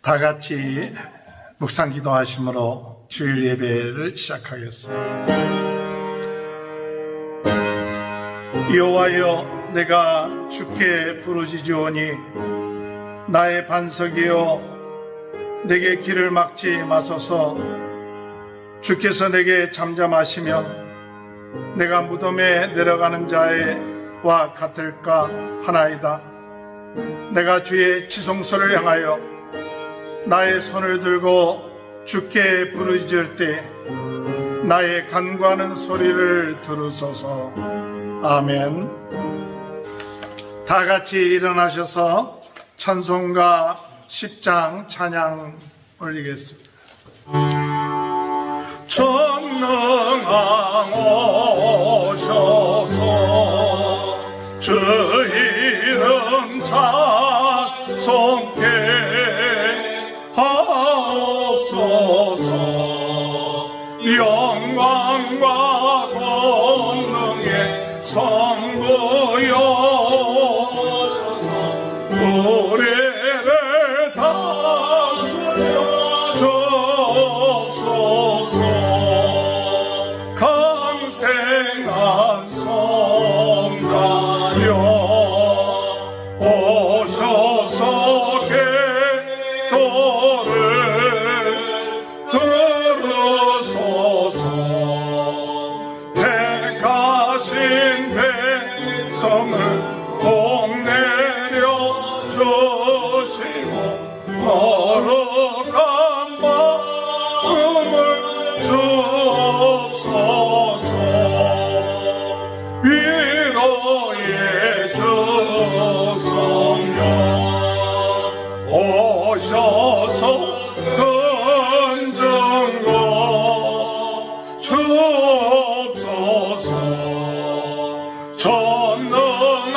다 같이 묵상 기도하심으로 주일 예배를 시작하겠습니다. 여호와여, 내가 주께 부르짖으오니 나의 반석이여, 내게 길을 막지 마소서. 주께서 내게 잠잠하시면 내가 무덤에 내려가는 자와 같을까 하나이다. 내가 주의 지성소를 향하여 나의 손을 들고 주께 부르짖을 때 나의 간구하는 소리를 들으소서. 아멘. 다 같이 일어나셔서 찬송가 10장 찬양 올리겠습니다. 전능왕 오셔서 주 이름 찬송케 하옵소서. 영광과 권능의 성부여 우리를 다스려 주옵소서. 강생한 성자여 오셔서 기도를 들으소서. 택하신 백성을 복 내려 주시고 거룩한 마음을 주옵소서. 위로의 주 성령 오셔서 근증거 주옵소서. 전능한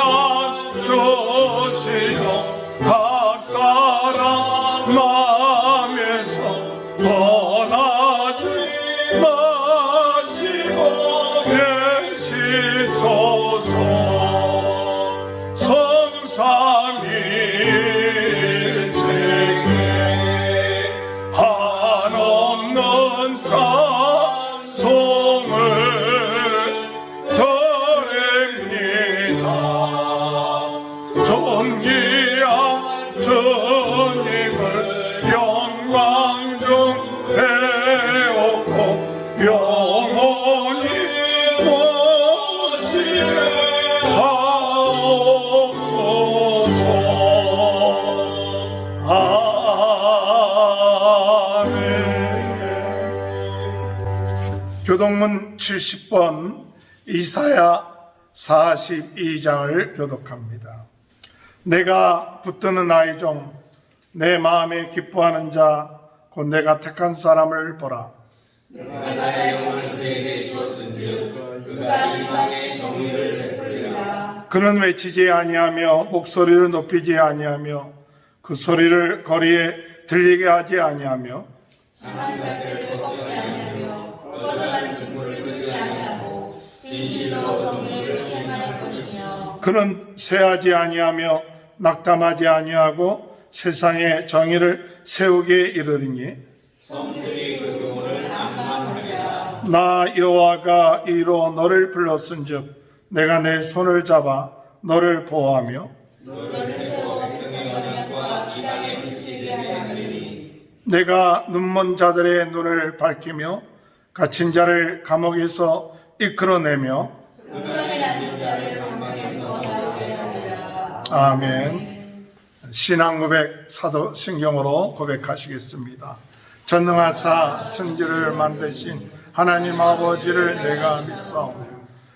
주시여 각 사람 마음에서 떠나지 마시고 계시소서. 성삼일체계 한없는 찬송을 드립니다. 존귀한 주님을 영광 중 배웠고 영원히 모시게 하옵소서. 아멘. 교독문 70번 이사야 42장을 교독합니다. 내가 붙드는 아이 중 내 마음에 기뻐하는 자 곧 내가 택한 사람을 보라. 내가 나의 영혼을 그에게 주었은즉 그가 이 땅에 정의를 베풀리라. 그는 외치지 아니하며 목소리를 높이지 아니하며 그 소리를 거리에 들리게 하지 아니하며 상한 밭을 꺾지 아니하며 꺼져가는 기물을 끄지 아니하고 진실로 정의를 시행할 것이며 그는 쇠하지 아니하며 낙담하지 아니하고 세상에 정의를 세우게 이르리니 성들이 그 교훈을 낭망하리라. 나 여호와가 이로 너를 불렀은즉 내가 내 손을 잡아 너를 보호하며 너를 세워 백성의 언약과 이 땅의 빛이 되게 하리니 내가 눈먼 자들의 눈을 밝히며 갇힌 자를 감옥에서 이끌어내며 그간에 앉은 자를 강망에서 나오게 하리라. 아멘. 신앙 고백 사도신경으로 고백하시겠습니다. 전능하사 천지를 만드신 하나님 아버지를 내가 믿사오며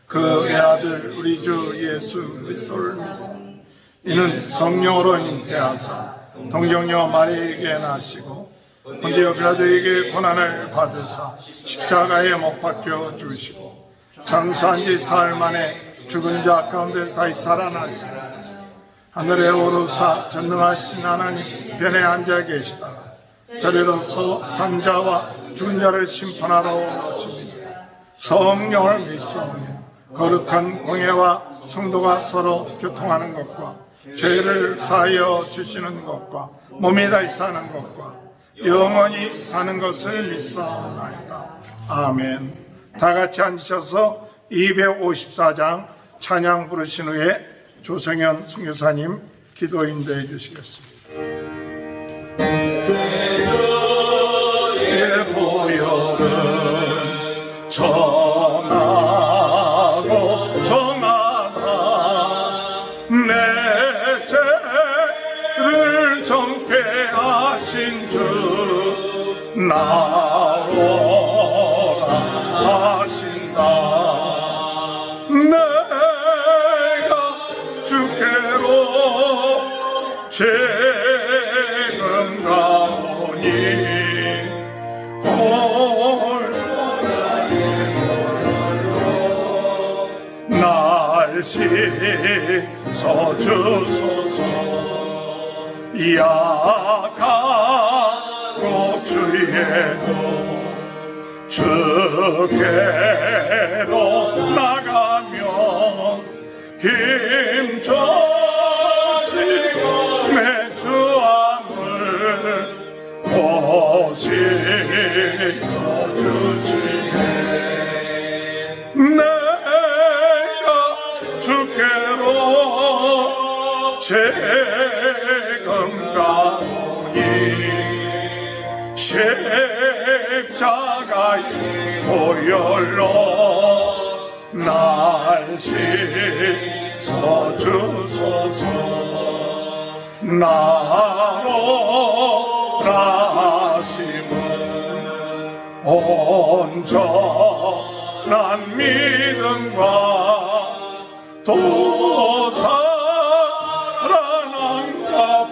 그 외아들 우리 주 예수 그리스도를 믿사오며 이는 성령으로 잉태하사 동정녀 마리에게 나시고 본디오 빌라도에게 고난을 받으사 십자가에 못 박혀 죽으시고 장사한 지 사흘 만에 죽은 자 가운데 다시 살아나시라. 하늘에 오르사 전능하신 하나님 편에 앉아 계시다가 저리로서 산자와 죽은 자를 심판하러 오십니다. 성령을 믿사오며 거룩한 공예와 성도가 서로 교통하는 것과 죄를 사하여 주시는 것과 몸이 다시 사는 것과 영원히 사는 것을 믿사옵나이다. 아멘. 다 같이 앉으셔서 254장 찬양 부르신 후에 조성현 선교사님 기도 인도해 주시겠습니다. 내 보혈은 정하고 정하다 내 죄를 정케 하신 주 나오라 하신다. 내가 주께로 죄금 가오니 날 씻어주소서. 약하고 주의에도 주께로 나가면 힘주시고 내 주함을 고시서주시네. 내가 주께로 죄금 가오니 십자가의 보혈로 날 씻어주소서. 나오라 하심은 온전한 믿음과 또 살아남과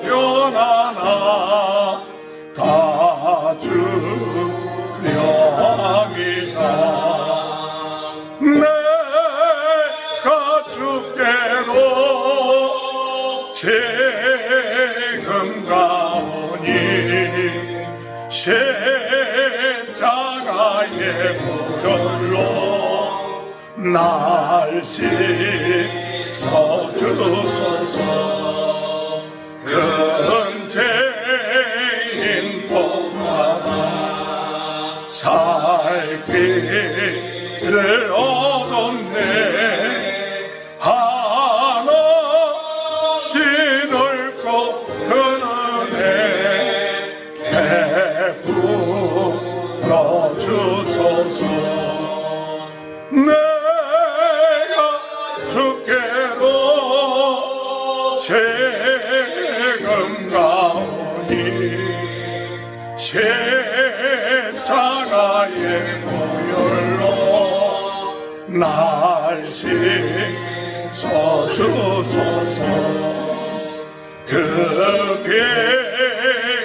변하나 다 주려 함이라. 내가 주께로 죄금 가오니 십자가의 보혈로 날 씻어주소서. 큰 죄인 복받아 살 길을 얻었네. 한없이 넓고 큰 은혜 베풀어 주소서. 내가 주께로 죄금 가오니 십자가의 보혈로 날 씻어주소서. 그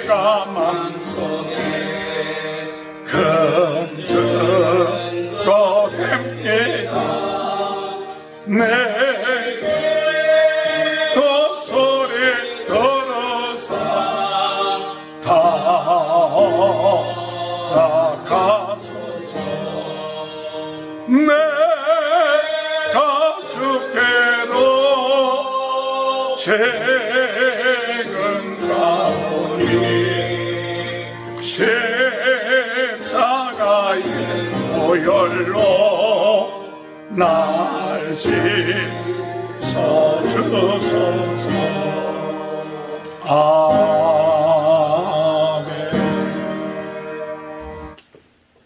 피가 만성에 큰 증거 됩니다. 내게 그 소리 들어서 다가가소서. 내가 주께로 죄금 가오니 십자가의 보혈로 날 씻어주소서. 아멘.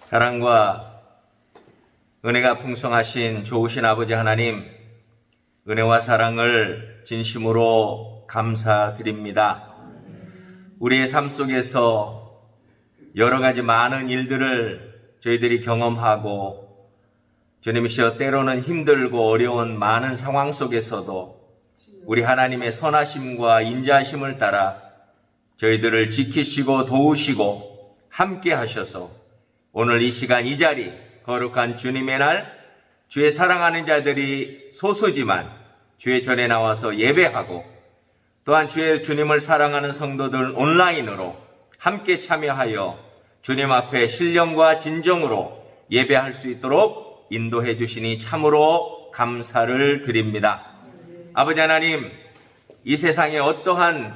사랑과 은혜가 풍성하신 좋으신 아버지 하나님, 은혜와 사랑을 진심으로 감사드립니다. 우리의 삶 속에서 여러 가지 많은 일들을 저희들이 경험하고, 주님이시여 때로는 힘들고 어려운 많은 상황 속에서도 우리 하나님의 선하심과 인자하심을 따라 저희들을 지키시고 도우시고 함께 하셔서 오늘 이 시간 이 자리 거룩한 주님의 날, 주의 사랑하는 자들이 소수지만 주의 전에 나와서 예배하고, 또한 주의 주님을 사랑하는 성도들 온라인으로 함께 참여하여 주님 앞에 신령과 진정으로 예배할 수 있도록 인도해 주시니 참으로 감사를 드립니다. 아버지 하나님, 이 세상에 어떠한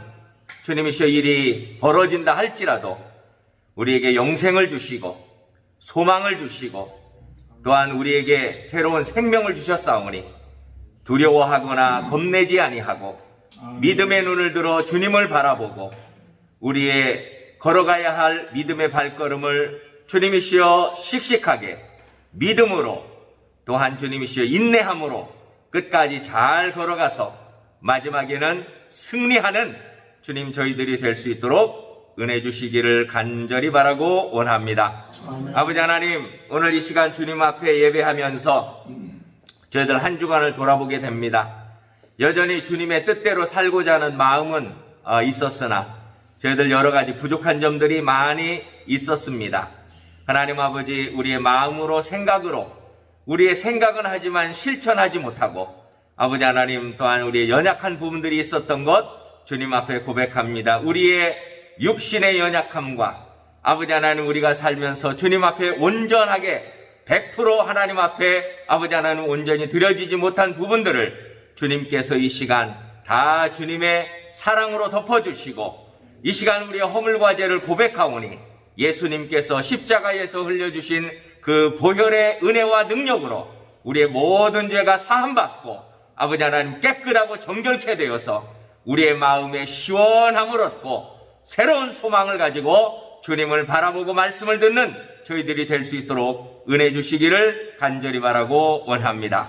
주님이시여 일이 벌어진다 할지라도 우리에게 영생을 주시고 소망을 주시고 또한 우리에게 새로운 생명을 주셨사오니 두려워하거나 겁내지 아니하고 믿음의 눈을 들어 주님을 바라보고 우리의 걸어가야 할 믿음의 발걸음을 주님이시여 씩씩하게 믿음으로 또한 주님이시여 인내함으로 끝까지 잘 걸어가서 마지막에는 승리하는 주님 저희들이 될 수 있도록 은혜 주시기를 간절히 바라고 원합니다. 아버지 하나님, 오늘 이 시간 주님 앞에 예배하면서 저희들 한 주간을 돌아보게 됩니다. 여전히 주님의 뜻대로 살고자 하는 마음은 있었으나 저희들 여러 가지 부족한 점들이 많이 있었습니다. 하나님 아버지, 우리의 마음으로 생각으로 우리의 생각은 하지만 실천하지 못하고 아버지 하나님 또한 우리의 연약한 부분들이 있었던 것 주님 앞에 고백합니다. 우리의 육신의 연약함과 아버지 하나님 우리가 살면서 주님 앞에 온전하게 100% 하나님 앞에 아버지 하나님 온전히 드려지지 못한 부분들을 주님께서 이 시간 다 주님의 사랑으로 덮어주시고 이 시간 우리의 허물과 죄를 고백하오니 예수님께서 십자가에서 흘려주신 그 보혈의 은혜와 능력으로 우리의 모든 죄가 사함받고 아버지 하나님 깨끗하고 정결케 되어서 우리의 마음에 시원함을 얻고 새로운 소망을 가지고 주님을 바라보고 말씀을 듣는 저희들이 될 수 있도록 은혜 주시기를 간절히 바라고 원합니다.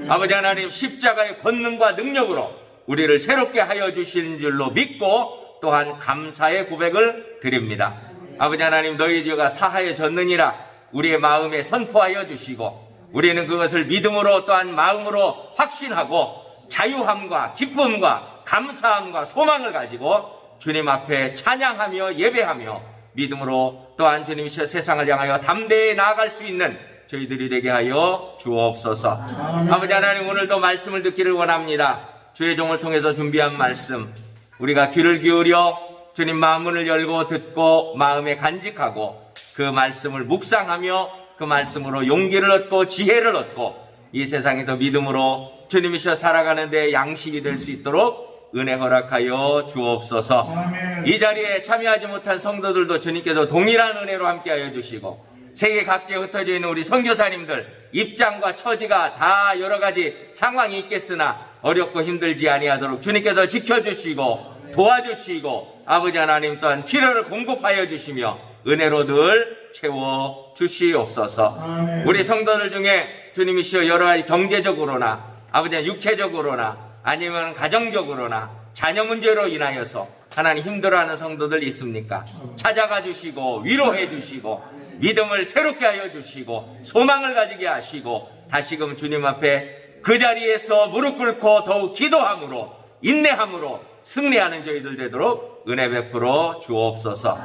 아버지 하나님, 십자가의 권능과 능력으로 우리를 새롭게 하여 주신 줄로 믿고 또한 감사의 고백을 드립니다. 아버지 하나님, 너희 죄가 사하여졌느니라 우리의 마음에 선포하여 주시고 우리는 그것을 믿음으로 또한 마음으로 확신하고 자유함과 기쁨과 감사함과 소망을 가지고 주님 앞에 찬양하며 예배하며 믿음으로 또한 주님이시여 세상을 향하여 담대히 나아갈 수 있는 저희들이 되게 하여 주옵소서. 아버지 하나님, 오늘도 말씀을 듣기를 원합니다. 주의 종을 통해서 준비한 말씀 우리가 귀를 기울여 주님 마음문을 열고 듣고 마음에 간직하고 그 말씀을 묵상하며 그 말씀으로 용기를 얻고 지혜를 얻고 이 세상에서 믿음으로 주님이시여 살아가는 데 양식이 될 수 있도록 은혜 허락하여 주옵소서. 아멘. 이 자리에 참여하지 못한 성도들도 주님께서 동일한 은혜로 함께하여 주시고 세계 각지에 흩어져 있는 우리 선교사님들 입장과 처지가 다 여러 가지 상황이 있겠으나 어렵고 힘들지 아니하도록 주님께서 지켜주시고 도와주시고 아버지 하나님 또한 필요를 공급하여 주시며 은혜로 늘 채워 주시옵소서. 아멘. 우리 성도들 중에 주님이시여 여러 가지 경제적으로나 아버지 육체적으로나 아니면 가정적으로나 자녀 문제로 인하여서 하나님 힘들어하는 성도들 있습니까? 찾아가 주시고 위로해 주시고 믿음을 새롭게 하여 주시고 소망을 가지게 하시고 다시금 주님 앞에 그 자리에서 무릎 꿇고 더욱 기도함으로 인내함으로 승리하는 저희들 되도록 은혜 베풀어 주옵소서.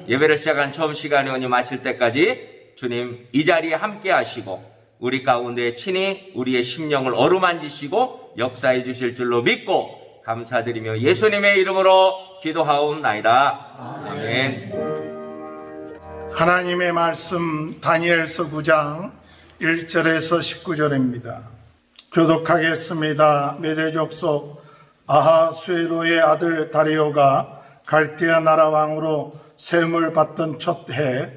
예배를 시작한 처음 시간에 오니 마칠 때까지 주님 이 자리에 함께 하시고 우리 가운데 친히 우리의 심령을 어루만지시고 역사해 주실 줄로 믿고 감사드리며 예수님의 이름으로 기도하옵나이다. 아멘. 하나님의 말씀 다니엘서 9장 1절에서 19절입니다. 교독하겠습니다. 메대 족속 아하수에로의 아들 다리오가 갈대아 나라 왕으로 세움을 받던 첫 해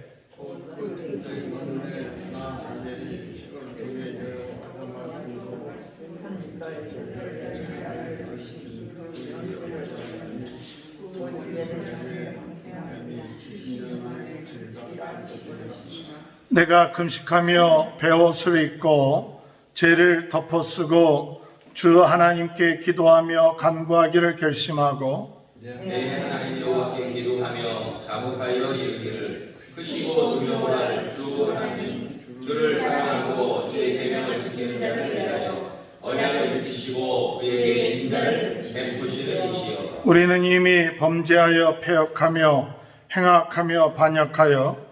내가 금식하며 베옷을 입고 죄를 덮어쓰고 주 하나님께 기도하며 간구하기를 결심하고 내 하나님 여호와께 기도하며 자복하여 이르기를 크시고 두려워할 주 하나님 주를 사랑하고 주의 계명을 지키는 자를 위하여 언약을 지키시고 그에게 인자를 베푸시는 이시여. 우리는 이미 범죄하여 패역하며 행악하며 반역하여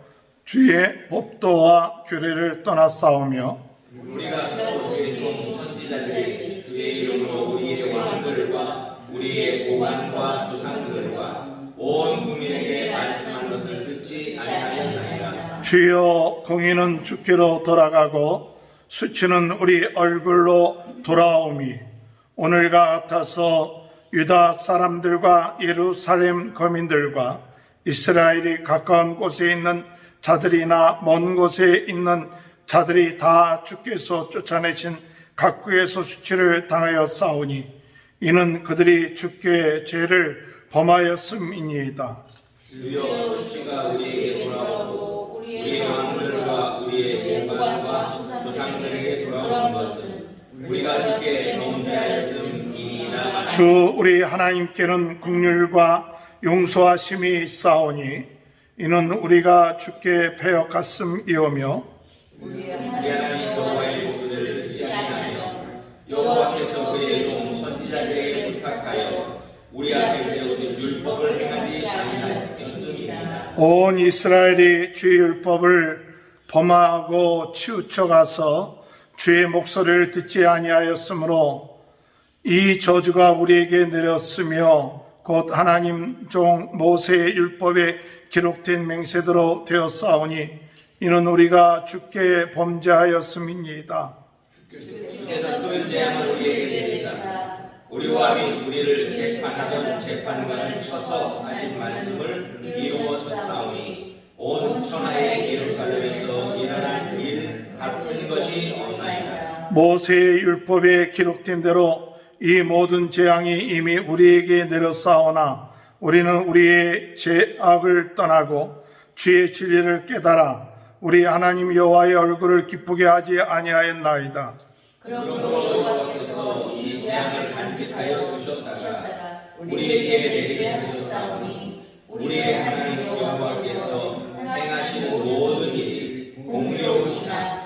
주의 법도와 규례를 떠나싸우며 우리가 또 주의 종 선지자들이 주의 이름으로 우리의 왕들과 우리의 고관과 조상들과 온 국민에게 말씀한 것을 듣지 아니하였나이다. 주여, 공의는 주께로 돌아가고 수치는 우리 얼굴로 돌아오미 오늘과 같아서 유다 사람들과 예루살렘 거민들과 이스라엘이 가까운 곳에 있는 자들이나 먼 곳에 있는 자들이 다 주께서 쫓아내신 각국에서 수치를 당하여 싸우니 이는 그들이 주께 죄를 범하였음이니이다. 주여 수치가 우리에게 돌아오고 우리의 만물과 우리의 보관과 조상들에게 돌아온 것은 우리가 주께 범죄하였음이니이다. 주 우리 하나님께는 긍휼과 용서하심이 있사오니 이는 우리가 주께 패역했음이오며 우리 하나님 여호와의 목소리를 듣지 아니하며 여호와께서 그의 종 선지자들에게 부탁하여 우리 앞에 세우신 율법을 행하지 아니하였음이니이다. 온 이스라엘이 주의 율법을 범하고 치우쳐가서 주의 목소리를 듣지 아니하였으므로 이 저주가 우리에게 내렸으며 곧 하나님 종 모세의 율법에 기록된 맹세대로 되었사오니 이는 우리가 주께 범죄하였음이니이다. 주께서 그 재앙을 우리에게 내리사 우리와 및 우리를 재판하던 재판관을 쳐서 하신 말씀을 이루었사오니 온 천하의 예루살렘에서 일어난 일 같은 것이 없나이다. 모세의 율법에 기록된 대로 이 모든 재앙이 이미 우리에게 내렸사오나 우리는 우리의 죄악을 떠나고 주의 진리를 깨달아 우리 하나님 여호와의 얼굴을 기쁘게 하지 아니하였나이다. 그러므로 여호와께서 이 재앙을 간직하여 두셨다가 우리에게 내리게 하셨사오니 우리의 하나님 여호와께서 행하시는 모든 일이 공의로우시나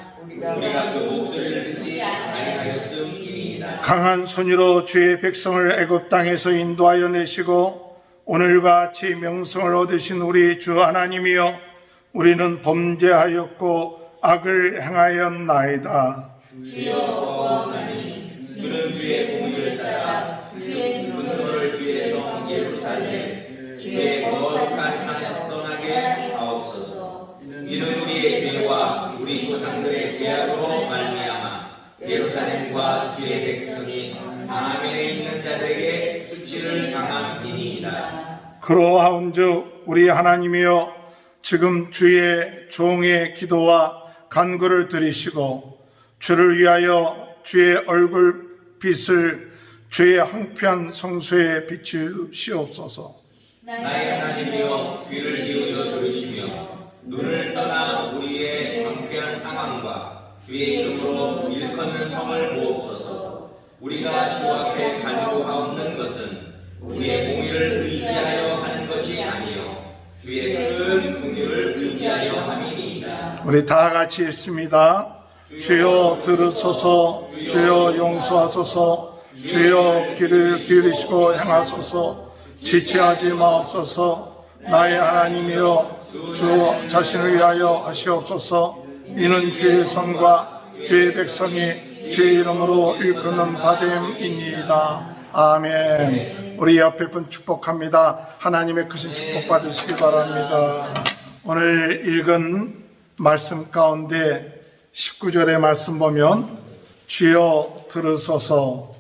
우리가 그 목소리를 듣지 아니하였음이니이다. 강한 손으로 주의 백성을 애굽 땅에서 인도하여 내시고 오늘과 같이 명성을 얻으신 우리 주 하나님이여 우리는 범죄하였고 악을 행하였나이다. 주여 구하옵나니 주는 주의 공의를 따라 주의 분노를 주의 성 예루살렘 주의 거룩한 산에서 떠나게 하옵소서. 이는 우리의 죄와 우리 조상들의 죄악으로 말미암아 예루살렘과 주의 백성이 사면에 있는 자들에게 수치를 당함이니이다. 그러하온즉 우리 하나님이여 지금 주의 종의 기도와 간구를 들으시고 주를 위하여 주의 얼굴빛을 주의 황폐한 성소에 비추시옵소서. 나의 하나님이여 귀를 기울여 들으시며 눈을 떠나 우리의 황폐한 상황과 주의 이름으로 일컫는 성을 보옵소서. 우리가 주 앞에 간구하옵는 것은 우리의 공의를 의지하여 하는 것이 아니요 주의 큰 긍휼을 의지하여 함이니이다. 우리 다 같이 읽습니다. 주여 들으소서, 주여 용서하소서, 주여 귀를 기울이시고 행하소서, 지체하지 마옵소서. 나의 하나님이여 주 자신을 위하여 하시옵소서. 이는 주의 성과 주의 백성이 주의 이름으로 일컫는 바됨이니이다. 아멘. 우리 옆에 분 축복합니다. 하나님의 크신 축복 받으시기 바랍니다. 오늘 읽은 말씀 가운데 19절의 말씀 보면 주여 들으소서,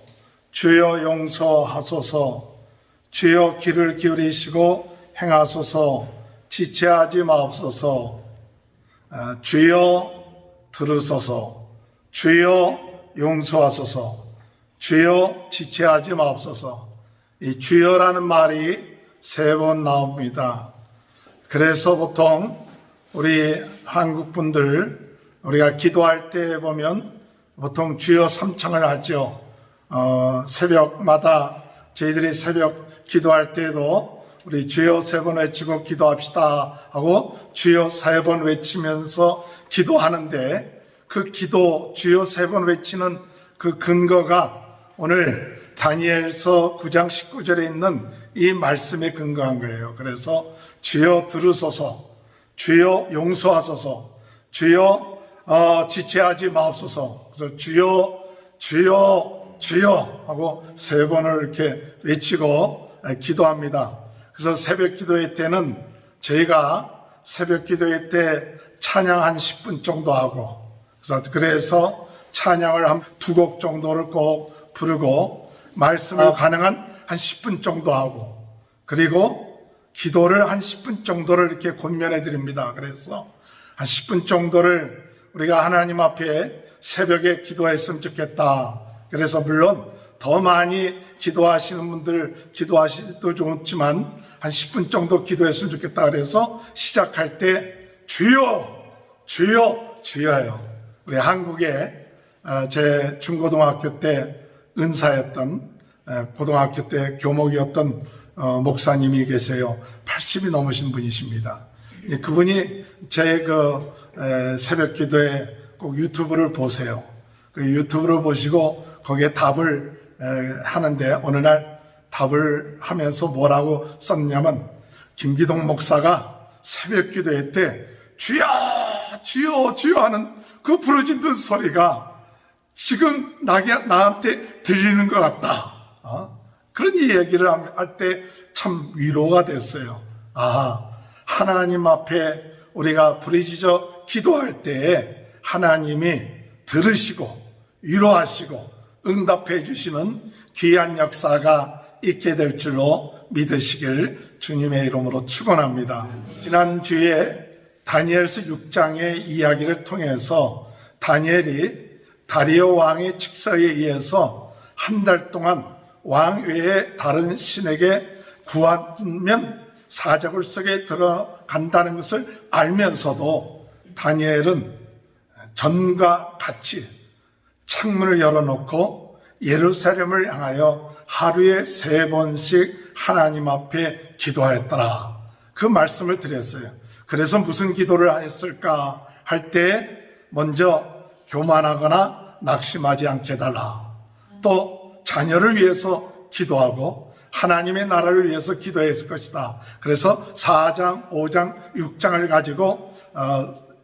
주여 용서하소서, 주여 귀를 기울이시고 행하소서, 지체하지 마옵소서. 주여 들으소서, 주여 용서하소서, 주여 지체하지 마옵소서. 이 주여라는 말이 3번 나옵니다. 그래서 보통 우리 한국 분들 우리가 기도할 때 보면 보통 주여 삼창을 하죠. 새벽마다 저희들이 새벽 기도할 때도 우리 주여 3번 외치고 기도합시다 하고 주여 3번 외치면서 기도하는데 그 기도 주여 3번 외치는 그 근거가 오늘 다니엘서 9장 19절에 있는 이 말씀에 근거한 거예요. 그래서 주여 들으소서, 주여 용서하소서, 주여 지체하지 마옵소서. 그래서 주여 주여 주여 하고 3번을 이렇게 외치고 기도합니다. 그래서 새벽 기도회 때는 저희가 새벽 기도회 때 찬양 한 10분 정도 하고 그래서 찬양을 한 2곡 정도를 꼭 부르고 말씀을 가능한 한 10분 정도 하고, 그리고 기도를 한 10분 정도를 이렇게 권면해 드립니다. 그래서 한 10분 정도를 우리가 하나님 앞에 새벽에 기도했으면 좋겠다. 그래서 물론 더 많이 기도하시는 분들 기도하시도 좋지만 한 10분 정도 기도했으면 좋겠다. 그래서 시작할 때 주여 주여 주여요. 우리 한국에 제 중고등학교 때 은사였던 고등학교 때 교목이었던 목사님이 계세요. 80이 넘으신 분이십니다. 그분이 제 새벽 기도에 꼭 유튜브를 보세요. 그 유튜브를 보시고 거기에 답을 하는데 어느 날 답을 하면서 뭐라고 썼냐면 김기동 목사가 새벽 기도회 때 주여 주여 주여 하는 그 부르짖는 소리가 지금 나한테 들리는 것 같다. 그런 얘기를 할 때 참 위로가 됐어요. 하나님 앞에 우리가 부르짖어 기도할 때에 하나님이 들으시고 위로하시고 응답해 주시는 귀한 역사가 있게 될 줄로 믿으시길 주님의 이름으로 축원합니다. 지난주에 다니엘서 6장의 이야기를 통해서 다니엘이 다리오 왕의 직서에 의해서 한 달 동안 왕 외에 다른 신에게 구하면 사자굴 속에 들어간다는 것을 알면서도 다니엘은 전과 같이 창문을 열어놓고 예루살렘을 향하여 하루에 3번씩 하나님 앞에 기도하였더라. 그 말씀을 드렸어요. 그래서 무슨 기도를 했을까 할 때 먼저 교만하거나 낙심하지 않게 해달라. 또 자녀를 위해서 기도하고 하나님의 나라를 위해서 기도했을 것이다. 그래서 4장, 5장, 6장을 가지고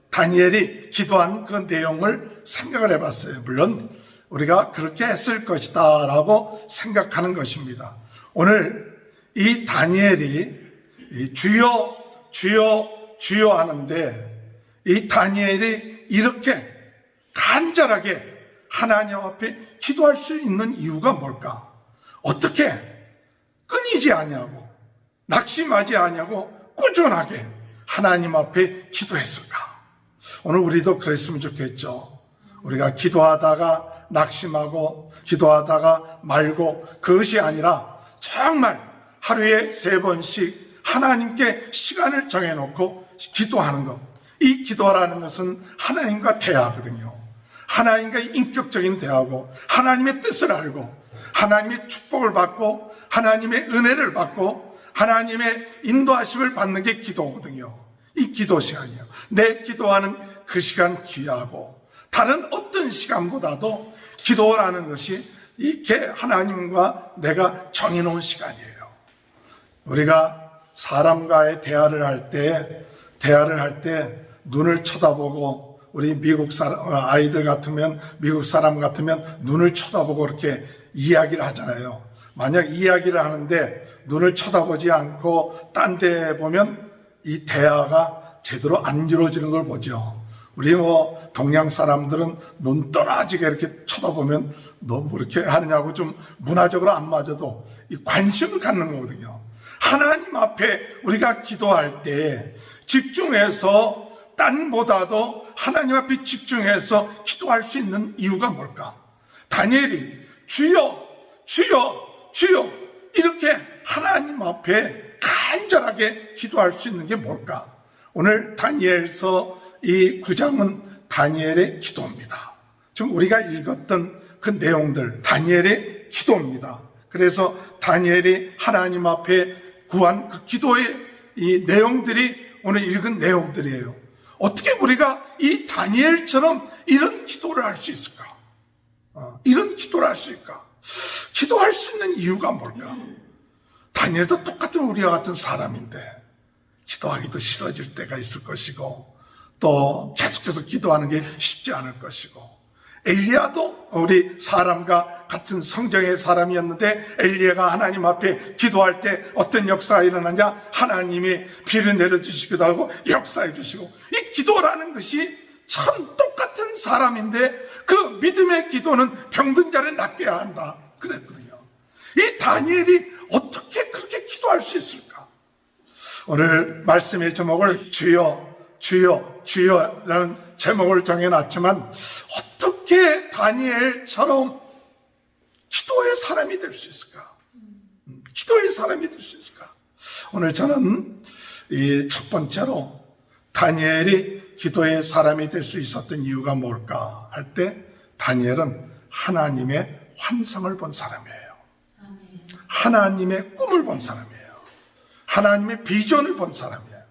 다니엘이 기도한 그 내용을 생각을 해봤어요. 물론 우리가 그렇게 했을 것이다 라고 생각하는 것입니다. 오늘 이 다니엘이 주여 주여 주여 하는데 이 다니엘이 이렇게 간절하게 하나님 앞에 기도할 수 있는 이유가 뭘까? 어떻게 끊이지 아니하고 낙심하지 아니하고 꾸준하게 하나님 앞에 기도했을까? 오늘 우리도 그랬으면 좋겠죠. 우리가 기도하다가 낙심하고 기도하다가 말고 그것이 아니라 정말 하루에 3번씩 하나님께 시간을 정해놓고 기도하는 것. 이 기도라는 것은 하나님과 대화거든요. 하나님과 인격적인 대화고 하나님의 뜻을 알고 하나님의 축복을 받고 하나님의 은혜를 받고 하나님의 인도하심을 받는 게 기도거든요. 이 기도 시간이에요. 내 기도하는 그 시간 귀하고 다른 어떤 시간보다도 기도라는 것이 이렇게 하나님과 내가 정해놓은 시간이에요. 우리가 사람과의 대화를 할 때 눈을 쳐다보고 우리 미국 아이들 같으면 미국 사람 같으면 눈을 쳐다보고 이렇게 이야기를 하잖아요. 만약 이야기를 하는데 눈을 쳐다보지 않고 딴 데 보면 이 대화가 제대로 안 이루어지는 걸 보죠. 우리 동양 사람들은 눈 떠나지게 이렇게 쳐다보면 너 뭐 이렇게 하느냐고 좀 문화적으로 안 맞아도 이 관심을 갖는 거거든요. 하나님 앞에 우리가 기도할 때 집중해서 딴보다도 하나님 앞에 집중해서 기도할 수 있는 이유가 뭘까? 다니엘이 주여 주여 주여 이렇게 하나님 앞에 간절하게 기도할 수 있는 게 뭘까? 오늘 다니엘서 이 9장은 다니엘의 기도입니다. 지금 우리가 읽었던 그 내용들 다니엘의 기도입니다. 그래서 다니엘이 하나님 앞에 구한 그 기도의 이 내용들이 오늘 읽은 내용들이에요. 어떻게 우리가 이 다니엘처럼 이런 기도를 할 수 있을까? 이런 기도를 할 수 있을까? 기도할 수 있는 이유가 뭘까? 다니엘도 똑같은 우리와 같은 사람인데 기도하기도 싫어질 때가 있을 것이고 또 계속해서 기도하는 게 쉽지 않을 것이고 엘리야도 우리 사람과 같은 성경의 사람이었는데 엘리야가 하나님 앞에 기도할 때 어떤 역사가 일어나냐? 하나님이 비를 내려주시기도 하고 역사해 주시고 이 기도라는 것이 참 똑같은 사람인데 그 믿음의 기도는 병든 자를 낫게 한다 그랬거든요. 이 다니엘이 어떻게 그렇게 기도할 수 있을까? 오늘 말씀의 제목을 주여, 주여, 주여라는 제목을 정해놨지만 어떻게 다니엘처럼 기도의 사람이 될 수 있을까? 기도의 사람이 될 수 있을까? 오늘 저는 이 첫 번째로 다니엘이 기도의 사람이 될 수 있었던 이유가 뭘까 할 때 다니엘은 하나님의 환상을 본 사람이에요. 하나님의 꿈을 본 사람이에요. 하나님의 비전을 본 사람이에요.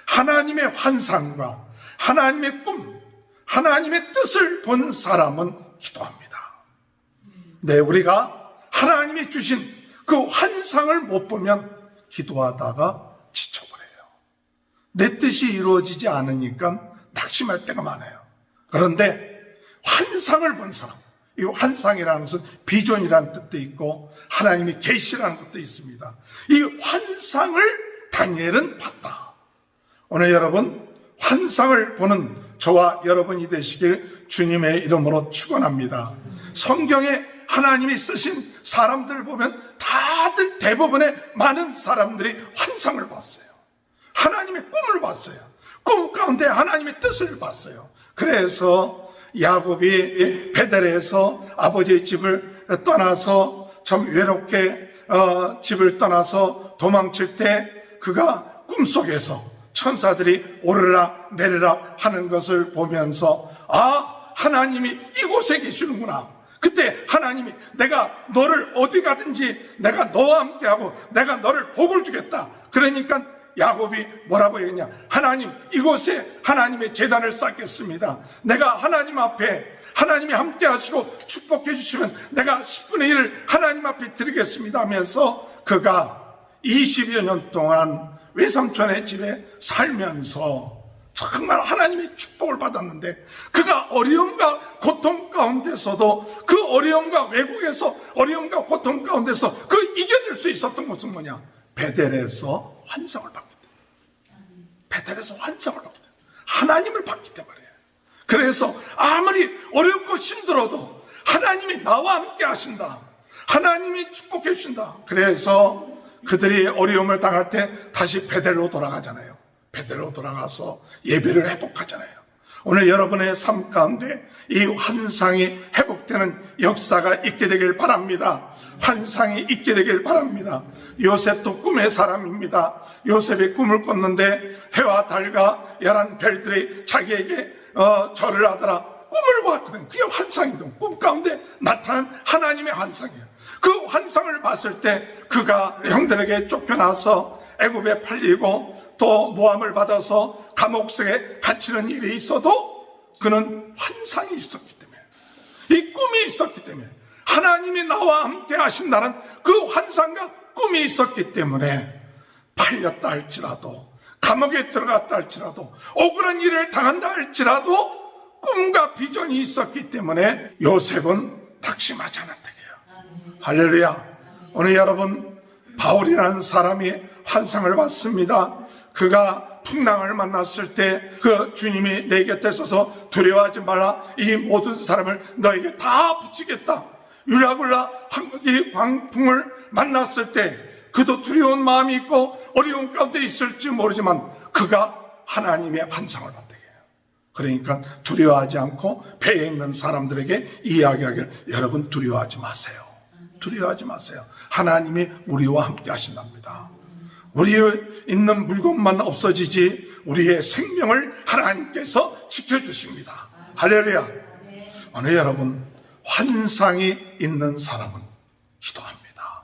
하나님의 환상과 하나님의 꿈, 하나님의 뜻을 본 사람은 기도합니다. 네, 우리가 하나님이 주신 그 환상을 못 보면 기도하다가 지쳐버려요. 내 뜻이 이루어지지 않으니까 낙심할 때가 많아요. 그런데 환상을 본 사람, 이 환상이라는 것은 비전이라는 뜻도 있고 하나님이 계시라는 것도 있습니다. 이 환상을 다니엘은 봤다. 오늘 여러분 환상을 보는 저와 여러분이 되시길 주님의 이름으로 축원합니다. 성경에 하나님이 쓰신 사람들을 보면 다들 대부분의 많은 사람들이 환상을 봤어요. 하나님의 꿈을 봤어요. 꿈 가운데 하나님의 뜻을 봤어요. 그래서 야곱이 베델에서 아버지의 집을 떠나서 참 외롭게 집을 떠나서 도망칠 때 그가 꿈속에서 천사들이 오르락 내리락 하는 것을 보면서 하나님이 이곳에 계시는구나. 그때 하나님이 내가 너를 어디 가든지 내가 너와 함께하고 내가 너를 복을 주겠다. 그러니까 야곱이 뭐라고 했냐? 하나님, 이곳에 하나님의 제단을 쌓겠습니다. 내가 하나님 앞에 하나님이 함께 하시고 축복해 주시면 내가 10분의 1을 하나님 앞에 드리겠습니다 하면서 그가 20여 년 동안 외삼촌의 집에 살면서 정말 하나님의 축복을 받았는데 그가 어려움과 고통 가운데서도 그 어려움과 외국에서 어려움과 고통 가운데서 그 이겨낼 수 있었던 것은 뭐냐? 베델에서 환상을 봤기 때문에. 베델에서 환상을 봤기 때문에. 하나님을 봤기 때문에. 그래서 아무리 어렵고 힘들어도 하나님이 나와 함께 하신다. 하나님이 축복해 주신다. 그래서 그들이 어려움을 당할 때 다시 베델로 돌아가잖아요. 베델로 돌아가서 예배를 회복하잖아요. 오늘 여러분의 삶 가운데 이 환상이 회복되는 역사가 있게 되길 바랍니다. 환상이 있게 되길 바랍니다. 요셉도 꿈의 사람입니다. 요셉이 꿈을 꿨는데 해와 달과 열한 별들이 자기에게 절을 하더라. 꿈을 봤거든. 그게 환상이든 꿈 가운데 나타난 하나님의 환상이에요. 그 환상을 봤을 때 그가 형들에게 쫓겨나서 애굽에 팔리고 또 모함을 받아서 감옥 속에 갇히는 일이 있어도 그는 환상이 있었기 때문에, 이 꿈이 있었기 때문에, 하나님이 나와 함께 하신다는 그 환상과 꿈이 있었기 때문에 팔렸다 할지라도, 감옥에 들어갔다 할지라도, 억울한 일을 당한다 할지라도 꿈과 비전이 있었기 때문에 요셉은 낙심하지 않았다. 할렐루야. 오늘 여러분, 바울이라는 사람이 환상을 봤습니다. 그가 풍랑을 만났을 때 그 주님이 내 곁에 서서 두려워하지 말라, 이 모든 사람을 너에게 다 붙이겠다. 율라굴라 이 광풍을 만났을 때 그도 두려운 마음이 있고 어려운 가운데 있을지 모르지만 그가 하나님의 환상을 봤다. 그러니까 두려워하지 않고 배에 있는 사람들에게 이야기하기를, 여러분 두려워하지 마세요. 두려워하지 마세요. 하나님이 우리와 함께 하신답니다. 우리의 있는 물건만 없어지지 우리의 생명을 하나님께서 지켜주십니다. 할렐루야. 오늘 여러분, 환상이 있는 사람은 기도합니다.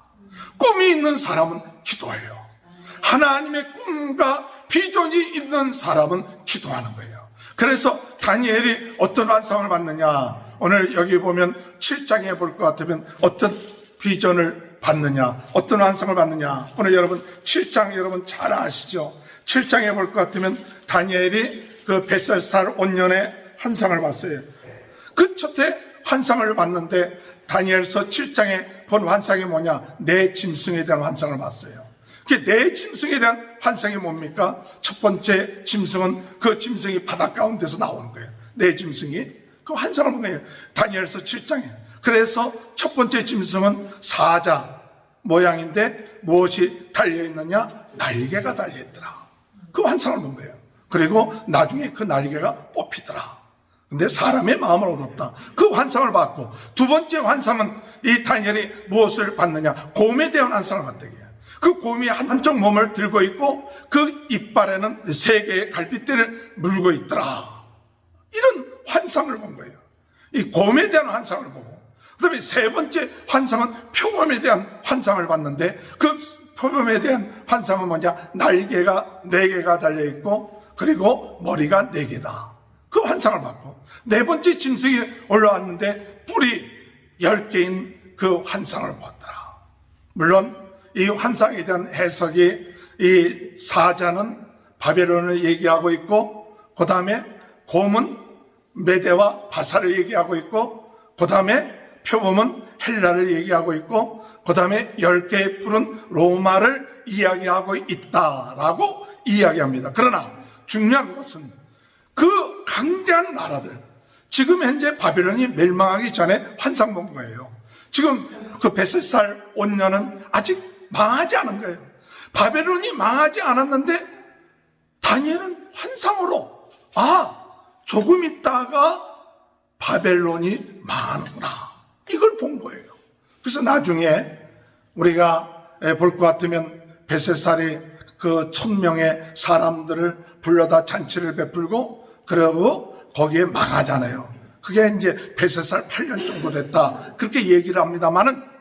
꿈이 있는 사람은 기도해요. 하나님의 꿈과 비전이 있는 사람은 기도하는 거예요. 그래서 다니엘이 어떤 환상을 봤느냐, 오늘 여기 보면 7장에 볼 것 같으면 어떤 비전을 받느냐, 어떤 환상을 받느냐. 오늘 여러분 7장 여러분 잘 아시죠? 7장에 볼 것 같으면 다니엘이 그 벳살살 온년의 환상을 봤어요. 그 첫해 환상을 봤는데 다니엘서 7장에 본 환상이 뭐냐? 내 짐승에 대한 환상을 봤어요. 그게 내 짐승에 대한 환상이 뭡니까? 첫 번째 짐승은 그 짐승이 바닷 가운데서 나오는 거예요. 내 짐승이 그 환상을 본 거예요. 다니엘서 7장에. 그래서 첫 번째 짐승은 사자, 모양인데 무엇이 달려있느냐? 날개가 달려있더라. 그 환상을 본 거예요. 그리고 나중에 그 날개가 뽑히더라. 근데 사람의 마음을 얻었다. 그 환상을 봤고, 두 번째 환상은 이 다니엘이 무엇을 봤느냐? 곰에 대한 환상을 봤다. 그 곰이 한쪽 몸을 들고 있고 그 이빨에는 3개의 갈빗대를 물고 있더라. 이런 환상을 본 거예요. 이 곰에 대한 환상을 보고, 그 다음에 세 번째 환상은 표범에 대한 환상을 봤는데, 그 표범에 대한 환상은 뭐냐? 날개가 4개가 달려있고 그리고 머리가 4개다. 그 환상을 봤고, 네 번째 짐승이 올라왔는데 뿔이 10개인 그 환상을 보았더라. 물론 이 환상에 대한 해석이, 이 사자는 바벨론을 얘기하고 있고, 그 다음에 곰은 메대와 바사를 얘기하고 있고, 그 다음에 표범은 헬라를 얘기하고 있고, 그 다음에 10개의 뿔은 로마를 이야기하고 있다라고 이야기합니다. 그러나 중요한 것은 그 강대한 나라들, 지금 현재 바벨론이 멸망하기 전에 환상 본 거예요. 지금 그 벳셋살 온년은 아직 망하지 않은 거예요. 바벨론이 망하지 않았는데 다니엘은 환상으로, 조금 있다가 바벨론이 망하는구나, 이걸 본 거예요. 그래서 나중에 우리가 볼 것 같으면 벳셋살이 그 1000명의 사람들을 불러다 잔치를 베풀고 그러고 거기에 망하잖아요. 그게 이제 벳셋살 8년 정도 됐다, 그렇게 얘기를 합니다만은,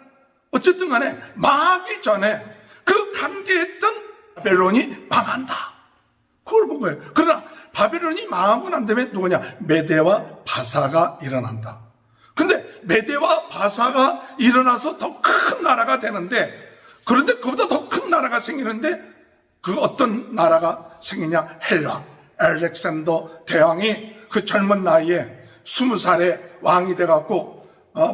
어쨌든 간에 망하기 전에 그 강대했던 바벨론이 망한다, 그걸 본 거예요. 그러나 바벨론이 망하고 난 다음에 누구냐? 메대와 바사가 일어난다. 근데 메대와 바사가 일어나서 더 큰 나라가 되는데, 그런데 그보다 더 큰 나라가 생기는데, 그 어떤 나라가 생기냐? 헬라. 알렉산더 대왕이 그 젊은 나이에 20살에 왕이 돼갖고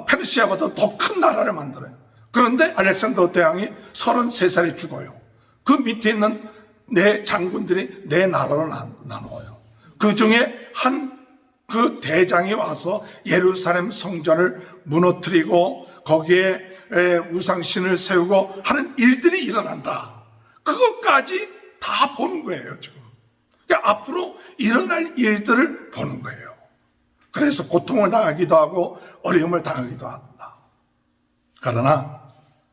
페르시아보다 더 큰 나라를 만들어요. 그런데 알렉산더 대왕이 33살에 죽어요. 그 밑에 있는 네 장군들이 네 나라로 나누어요. 그 중에 그 대장이 와서 예루살렘 성전을 무너뜨리고 거기에 우상신을 세우고 하는 일들이 일어난다. 그것까지 다 보는 거예요, 지금. 그러니까 앞으로 일어날 일들을 보는 거예요. 그래서 고통을 당하기도 하고 어려움을 당하기도 한다. 그러나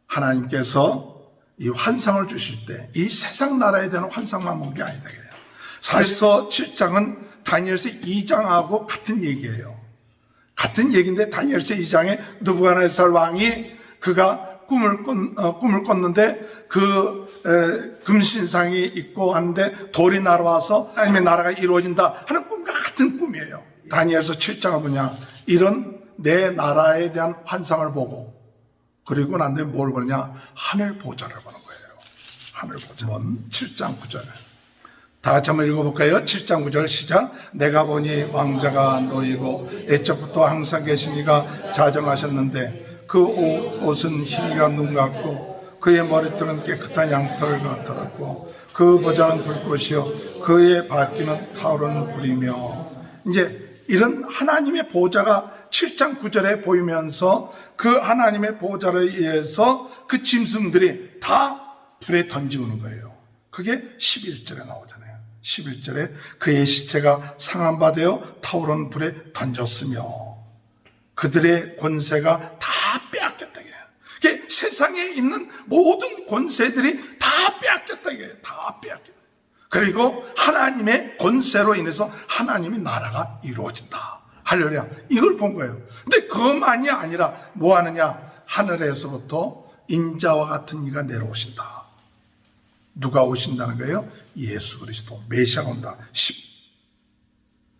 하나님께서 이 환상을 주실 때 이 세상 나라에 대한 환상만 본 게 아니다. 사실서 7장은 다니엘서 2장하고 같은 얘기예요. 같은 얘기인데 다니엘서 2장에 느부갓네살 왕이 그가 꿈을 꿨는데 그 금신상이 있고 하는데 돌이 날아와서 하나님의 나라가 이루어진다 하는 꿈과 같은 꿈이에요. 다니엘서 7장은 뭐냐? 이런 내 나라에 대한 환상을 보고, 그리고 난 다음에 뭘 보느냐? 하늘 보좌를 보는 거예요. 하늘 보좌. 7장 9절. 다 같이 한번 읽어볼까요? 7장 9절 시작. 내가 보니 왕자가 놓이고 옛적부터 항상 계신 이가 자정하셨는데 그 옷은 희귀가 눈 같고 그의 머리털은 깨끗한 양털 같았고 그 보좌는 불꽃이요 그의 바퀴는 타오르는 불이며. 이제 이런 하나님의 보좌가 7장 9절에 보이면서 그 하나님의 보좌를 의해서 그 짐승들이 다 불에 던지우는 거예요. 그게 11절에 나오잖아요. 11절에 그의 시체가 상한 바 되어 타오르는 불에 던졌으며 그들의 권세가 다 빼앗겼다. 이게 세상에 있는 모든 권세들이 다 빼앗겼다. 이게 다 빼앗겼다. 그리고 하나님의 권세로 인해서 하나님의 나라가 이루어진다. 할렐루야. 이걸 본 거예요. 근데 그것만이 아니라 뭐 하느냐? 하늘에서부터 인자와 같은 이가 내려오신다. 누가 오신다는 거예요? 예수 그리스도 메시아가 온다.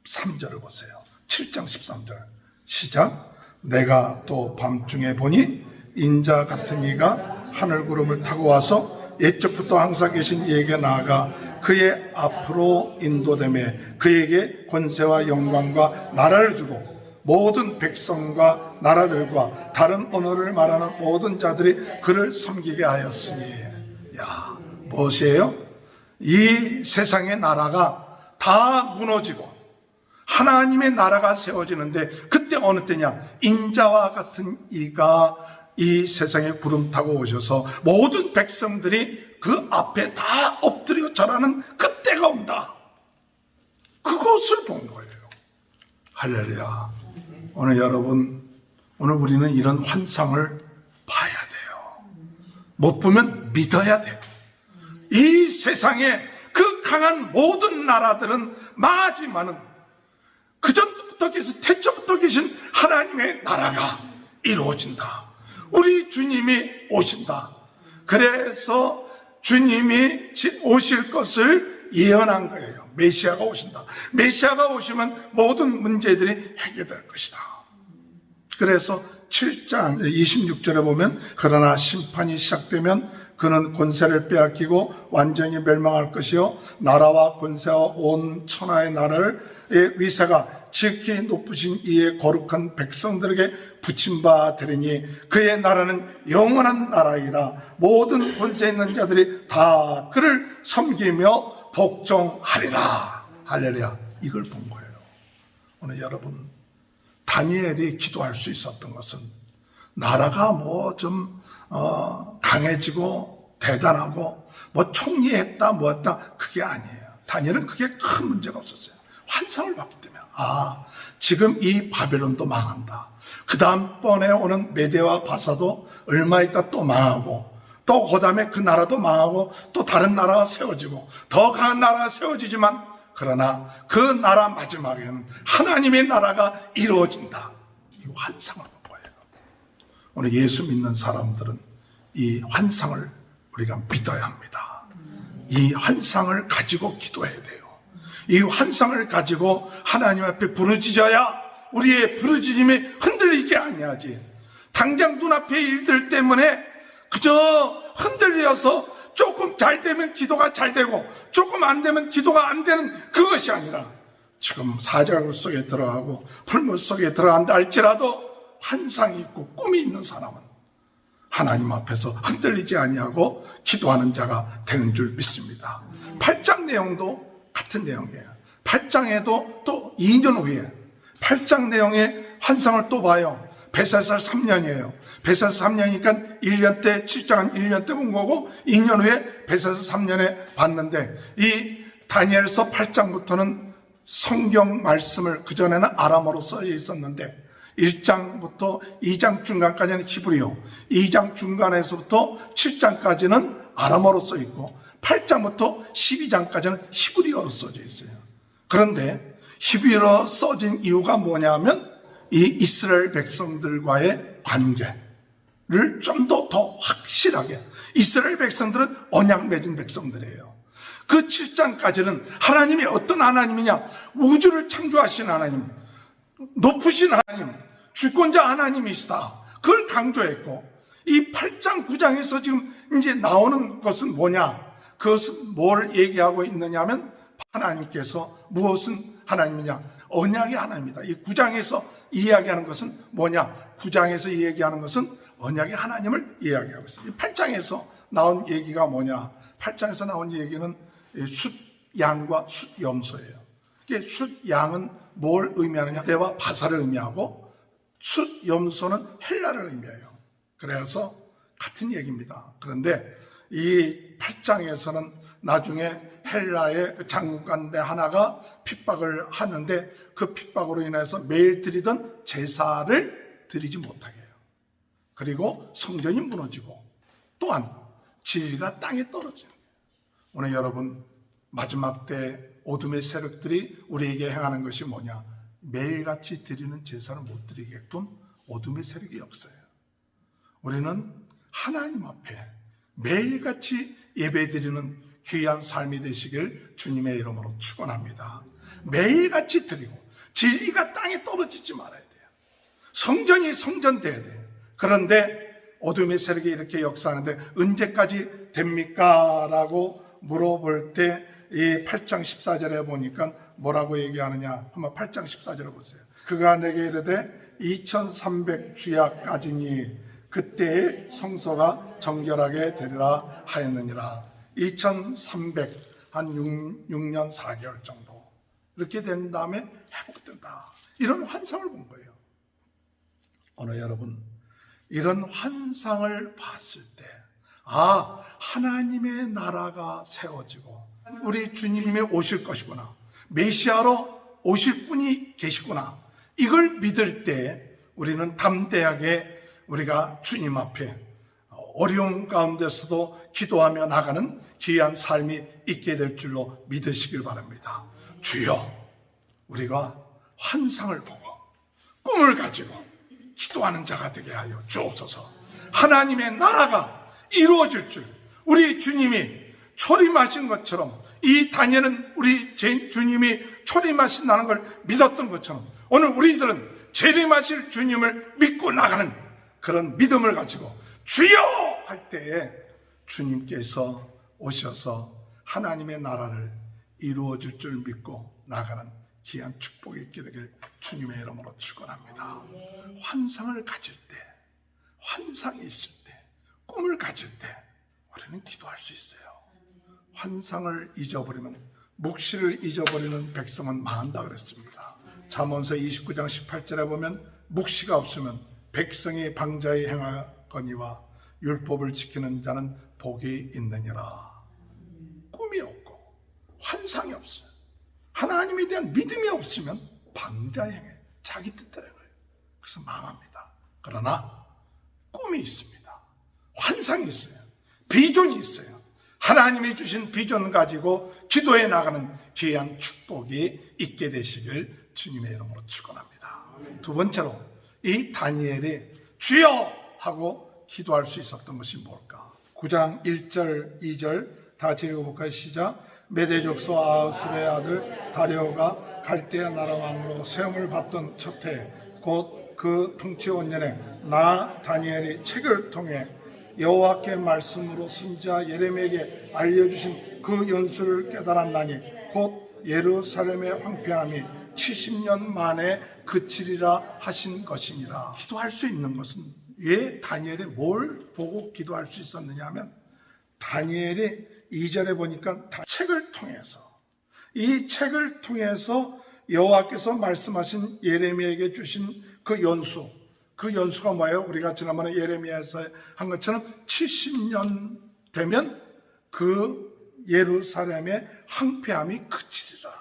13절을 보세요. 7장 13절 시작. 내가 또 밤중에 보니 인자 같은 이가 하늘 구름을 타고 와서 옛적부터 항상 계신 이에게 나아가 그의 앞으로 인도되매 그에게 권세와 영광과 나라를 주고 모든 백성과 나라들과 다른 언어를 말하는 모든 자들이 그를 섬기게 하였으니. 야, 무엇이에요? 이 세상의 나라가 다 무너지고 하나님의 나라가 세워지는데 그때 어느 때냐? 인자와 같은 이가 이 세상에 구름 타고 오셔서 모든 백성들이 그 앞에 다 엎드려 절하는 그때가 온다. 그것을 본 거예요. 할렐루야. 오늘 여러분, 오늘 우리는 이런 환상을 봐야 돼요. 못 보면 믿어야 돼요. 이 세상에 그 강한 모든 나라들은 망하지만은 그전부터 계신, 태초부터 계신 하나님의 나라가 이루어진다. 우리 주님이 오신다. 그래서 주님이 오실 것을 예언한 거예요. 메시아가 오신다. 메시아가 오시면 모든 문제들이 해결될 것이다. 그래서 7장 26절에 보면 그러나 심판이 시작되면 그는 권세를 빼앗기고 완전히 멸망할 것이요 나라와 권세와 온 천하의 나라의 위세가 지극히 높으신 이의 거룩한 백성들에게 붙임바 되리니 그의 나라는 영원한 나라이라 모든 권세 있는 자들이 다 그를 섬기며 복종하리라. 할렐루야. 이걸 본 거예요. 오늘 여러분, 다니엘이 기도할 수 있었던 것은 나라가 뭐 좀 강해지고 대단하고 뭐 총리했다 뭐 했다 그게 아니에요. 다니엘은 그게 큰 문제가 없었어요. 환상을 봤기 때문에 지금 이 바벨론도 망한다. 그 다음번에 오는 메대와 바사도 얼마 있다 또 망하고 또 그 다음에 그 나라도 망하고 또 다른 나라가 세워지고 더 강한 나라가 세워지지만 그러나 그 나라 마지막에는 하나님의 나라가 이루어진다. 이 환상을 보여요. 오늘 예수 믿는 사람들은 이 환상을 우리가 믿어야 합니다. 이 환상을 가지고 기도해야 돼요. 이 환상을 가지고 하나님 앞에 부르짖어야 우리의 부르짖음이 흔들리지 아니하지. 당장 눈앞의 일들 때문에 그저 흔들려서 조금 잘 되면 기도가 잘 되고 조금 안 되면 기도가 안 되는 그것이 아니라 지금 사자굴 속에 들어가고 풀물 속에 들어간다 할지라도 환상이 있고 꿈이 있는 사람은 하나님 앞에서 흔들리지 아니하고 기도하는 자가 되는 줄 믿습니다. 8장 내용도 같은 내용이에요. 8장에도 또 2년 후에 8장 내용의 환상을 또 봐요. 벳셀살 3년이에요. 벳셀살 3년이니까 1년 때 7장은 1년 때 본 거고 2년 후에 벳셀살 3년에 봤는데 이 다니엘서 8장부터는 성경 말씀을 그전에는 아람어로 써져 있었는데 1장부터 2장 중간까지는 히브리어, 2장 중간에서부터 7장까지는 아람어로 써 있고 8장부터 12장까지는 히브리어로 써져 있어요. 그런데 히브리어로 써진 이유가 뭐냐면 이 이스라엘 백성들과의 관계를 좀 더 확실하게, 이스라엘 백성들은 언약 맺은 백성들이에요. 그 7장까지는 하나님이 어떤 하나님이냐, 우주를 창조하신 하나님, 높으신 하나님, 주권자 하나님이시다. 그걸 강조했고, 이 8장 9장에서 지금 이제 나오는 것은 뭐냐, 그것은 뭘 얘기하고 있느냐 하면 하나님께서 무엇은 하나님이냐, 언약의 하나님이다. 이 9장에서 이야기하는 것은 뭐냐, 9장에서 이야기하는 것은 언약의 하나님을 이야기하고 있어요. 이 8장에서 나온 얘기가 뭐냐, 8장에서 나온 얘기는 숫양과 숫염소예요. 숫양은 뭘 의미하느냐, 대와 바사를 의미하고 숫염소는 헬라를 의미해요. 그래서 같은 얘기입니다. 그런데 이 8장에서는 나중에 헬라의 장군간대 하나가 핍박을 하는데 그 핍박으로 인해서 매일 드리던 제사를 드리지 못하게 해요. 그리고 성전이 무너지고 또한 진리가 땅에 떨어지는 거예요. 오늘 여러분, 마지막 때 어둠의 세력들이 우리에게 행하는 것이 뭐냐, 매일같이 드리는 제사를 못 드리게끔 어둠의 세력이 역사해요. 우리는 하나님 앞에 매일같이 예배드리는 귀한 삶이 되시길 주님의 이름으로 축원합니다. 매일같이 드리고 진리가 땅에 떨어지지 말아야 돼요. 성전이 성전돼야 돼요. 그런데 어둠의 세력이 이렇게 역사하는데 언제까지 됩니까? 라고 물어볼 때 이 8장 14절에 보니까 뭐라고 얘기하느냐, 한번 8장 14절을 보세요. 그가 내게 이르되 2300 주야까지니 그때의 성소가 정결하게 되리라 하였느니라. 2300, 한 6년 4개월 정도 이렇게 된 다음에 회복된다. 이런 환상을 본 거예요. 오늘 여러분, 이런 환상을 봤을 때, 하나님의 나라가 세워지고 우리 주님이 오실 것이구나, 메시아로 오실 분이 계시구나, 이걸 믿을 때 우리는 담대하게 우리가 주님 앞에 어려운 가운데서도 기도하며 나가는 귀한 삶이 있게 될 줄로 믿으시길 바랍니다. 주여, 우리가 환상을 보고 꿈을 가지고 기도하는 자가 되게 하여 주옵소서. 하나님의 나라가 이루어질 줄, 우리 주님이 초림하신 것처럼, 이 다니엘은 우리 주님이 초림하신다는 걸 믿었던 것처럼 오늘 우리들은 재림하실 주님을 믿고 나가는 그런 믿음을 가지고 주여 할 때에 주님께서 오셔서 하나님의 나라를 이루어질 줄 믿고 나가는 귀한 축복이 있게 되길 주님의 이름으로 축원합니다. 환상을 가질 때, 환상이 있을 때, 꿈을 가질 때 우리는 기도할 수 있어요. 환상을 잊어버리면, 묵시를 잊어버리는 백성은 망한다 그랬습니다. 잠언서 29장 18절에 보면 묵시가 없으면 백성이 방자히 행하거니와 율법을 지키는 자는 복이 있느니라. 꿈이 없고 환상이 없어요. 하나님에 대한 믿음이 없으면 방자히 행해, 자기 뜻대로 해요. 그래서 망합니다. 그러나 꿈이 있습니다. 환상이 있어요. 비전이 있어요. 하나님이 주신 비전 가지고 기도해 나가는 귀한 축복이 있게 되시길 주님의 이름으로 축원합니다. 두 번째로, 이 다니엘이 주여 하고 기도할 수 있었던 것이 뭘까? 9장 1절 2절 다 읽어볼까요? 시작. 메대족소 아하수의 아들 다리오가 갈대아 나라 왕으로 세움을 받던 첫해, 곧 그 통치 원년에 나 다니엘이 책을 통해 여호와께 말씀으로 선지자 예레미야에게 알려주신 그 연수를 깨달았나니 곧 예루살렘의 황폐함이 70년 만에 그치리라 하신 것이니라. 기도할 수 있는 것은, 왜 다니엘이 뭘 보고 기도할 수 있었느냐 하면, 다니엘이 2절에 보니까 책을 통해서, 이 책을 통해서 여호와께서 말씀하신 예레미야에게 주신 그 연수, 그 연수가 뭐예요? 우리가 지난번에 예레미야에서 한 것처럼 70년 되면 그 예루살렘의 황폐함이 그치리라.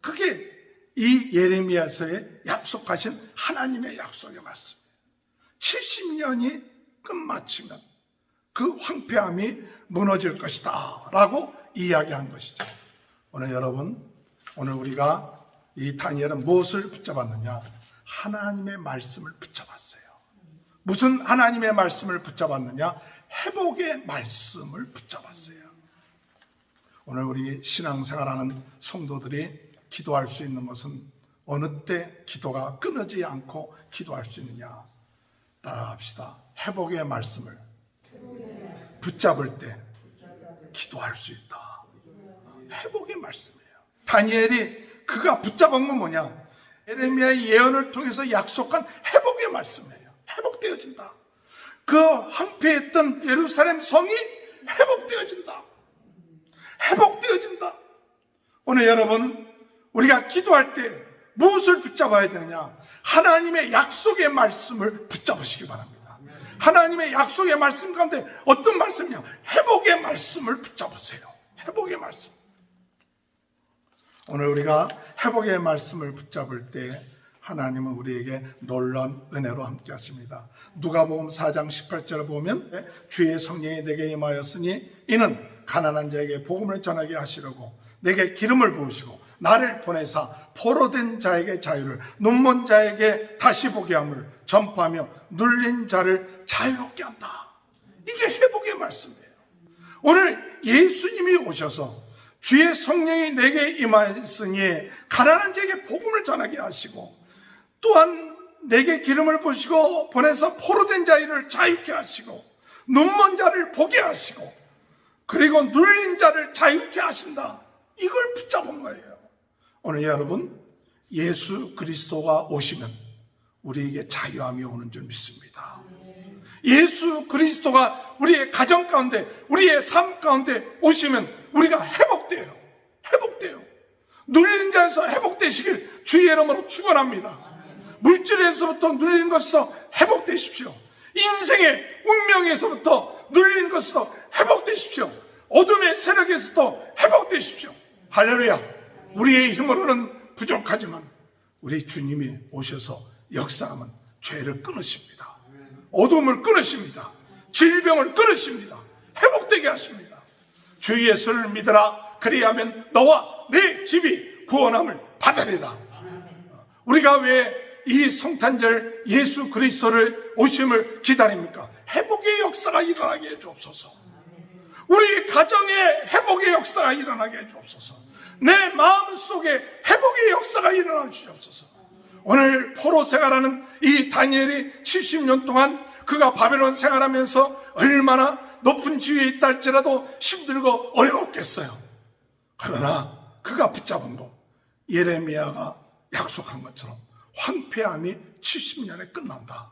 그게 이 예레미야서에 약속하신 하나님의 약속의 말씀이에요. 70년이 끝마치면 그 황폐함이 무너질 것이다 라고 이야기한 것이죠. 오늘 여러분, 오늘 우리가 이 다니엘은 무엇을 붙잡았느냐? 하나님의 말씀을 붙잡았어요. 무슨 하나님의 말씀을 붙잡았느냐? 회복의 말씀을 붙잡았어요. 오늘 우리 신앙생활하는 성도들이 기도할 수 있는 것은, 어느 때 기도가 끊어지지 않고 기도할 수 있느냐? 따라갑시다. 회복의 말씀을 붙잡을 때 기도할 수 있다. 회복의 말씀이에요. 다니엘이 그가 붙잡은 건 뭐냐? 예레미야의 예언을 통해서 약속한 회복의 말씀이에요. 회복되어진다. 그 황폐했던 예루살렘 성이 회복되어진다. 회복되어진다. 오늘 여러분, 우리가 기도할 때 무엇을 붙잡아야 되느냐? 하나님의 약속의 말씀을 붙잡으시기 바랍니다. 하나님의 약속의 말씀 가운데 어떤 말씀이냐? 회복의 말씀을 붙잡으세요. 회복의 말씀. 오늘 우리가 회복의 말씀을 붙잡을 때 하나님은 우리에게 놀라운 은혜로 함께 하십니다. 누가복음 4장 18절을 보면 주의 성령이 내게 임하였으니 이는 가난한 자에게 복음을 전하게 하시려고 내게 기름을 부으시고 나를 보내사 포로된 자에게 자유를, 눈먼 자에게 다시 보게 함을 전파하며 눌린 자를 자유롭게 한다. 이게 회복의 말씀이에요. 오늘 예수님이 오셔서 주의 성령이 내게 임하였으니 가난한 자에게 복음을 전하게 하시고, 또한 내게 기름을 부으시고 보내서 포로된 자를 자유케 하시고, 눈먼 자를 보게 하시고, 그리고 눌린 자를 자유케 하신다. 이걸 붙잡은 거예요. 오늘 여러분, 예수 그리스도가 오시면 우리에게 자유함이 오는 줄 믿습니다. 예수 그리스도가 우리의 가정 가운데, 우리의 삶 가운데 오시면 우리가 회복돼요. 회복돼요. 눌린 자에서 회복되시길 주의 이름으로 축원합니다. 물질에서부터 눌린 것에서 회복되십시오. 인생의 운명에서부터 눌린 것으로 회복되십시오. 어둠의 세력에서부터 회복되십시오. 할렐루야. 우리의 힘으로는 부족하지만 우리 주님이 오셔서 역사하면 죄를 끊으십니다. 어둠을 끊으십니다. 질병을 끊으십니다. 회복되게 하십니다. 주 예수를 믿으라. 그리하면 너와 내 집이 구원함을 받으리라. 우리가 왜 이 성탄절 예수 그리스도를 오심을 기다립니까? 회복의 역사가 일어나게 해주옵소서. 우리 가정에 회복의 역사가 일어나게 해주옵소서. 내 마음속에 회복의 역사가 일어나 주옵소서. 오늘 포로 생활하는 이 다니엘이 70년 동안 그가 바벨론 생활하면서 얼마나 높은 지위에 있다 할지라도 힘들고 어려웠겠어요. 그러나 그가 붙잡은 거, 예레미야가 약속한 것처럼 황폐함이 70년에 끝난다.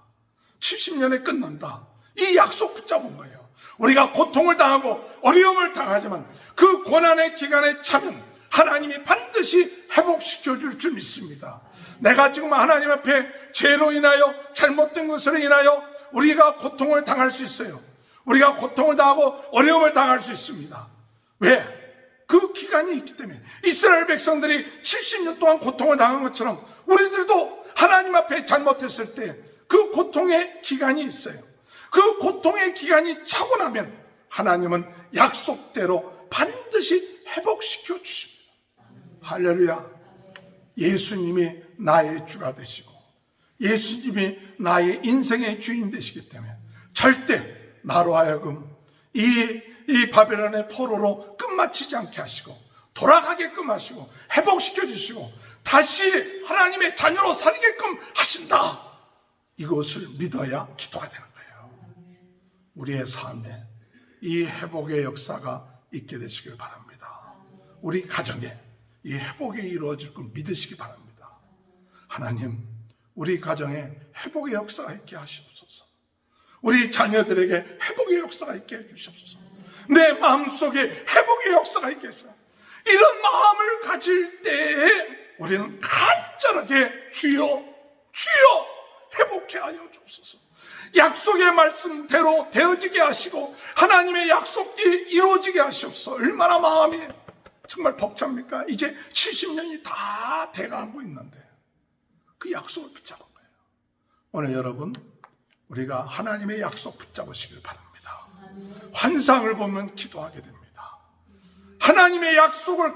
70년에 끝난다. 이 약속 붙잡은 거예요. 우리가 고통을 당하고 어려움을 당하지만 그 고난의 기간에 차면 하나님이 반드시 회복시켜 줄 줄 믿습니다. 내가 지금 하나님 앞에 죄로 인하여 잘못된 것으로 인하여 우리가 고통을 당할 수 있어요. 우리가 고통을 당하고 어려움을 당할 수 있습니다. 왜? 그 기간이 있기 때문에. 이스라엘 백성들이 70년 동안 고통을 당한 것처럼 우리들도 하나님 앞에 잘못했을 때 그 고통의 기간이 있어요. 그 고통의 기간이 차고 나면 하나님은 약속대로 반드시 회복시켜 주십니다. 할렐루야. 예수님이 나의 주가 되시고 예수님이 나의 인생의 주인 되시기 때문에 절대 나로 하여금 이 바벨론의 포로로 끝마치지 않게 하시고 돌아가게끔 하시고 회복시켜 주시고 다시 하나님의 자녀로 살게끔 하신다. 이것을 믿어야 기도가 되는 거예요. 우리의 삶에 이 회복의 역사가 있게 되시길 바랍니다. 우리 가정에 이 회복이 이루어질 걸 믿으시기 바랍니다. 하나님, 우리 가정에 회복의 역사가 있게 하시옵소서. 우리 자녀들에게 회복의 역사가 있게 해주시옵소서. 내 마음속에 회복의 역사가 있게 해주시옵소서. 이런 마음을 가질 때에 우리는 간절하게 주여 회복해 하여 주옵소서. 약속의 말씀대로 되어지게 하시고 하나님의 약속이 이루어지게 하시옵소서. 얼마나 마음이 정말 벅찹니까? 이제 70년이 다 돼가고 있는데 그 약속을 붙잡은 거예요. 오늘 여러분, 우리가 하나님의 약속 붙잡으시길 바랍니다. 환상을 보면 기도하게 됩니다. 하나님의 약속을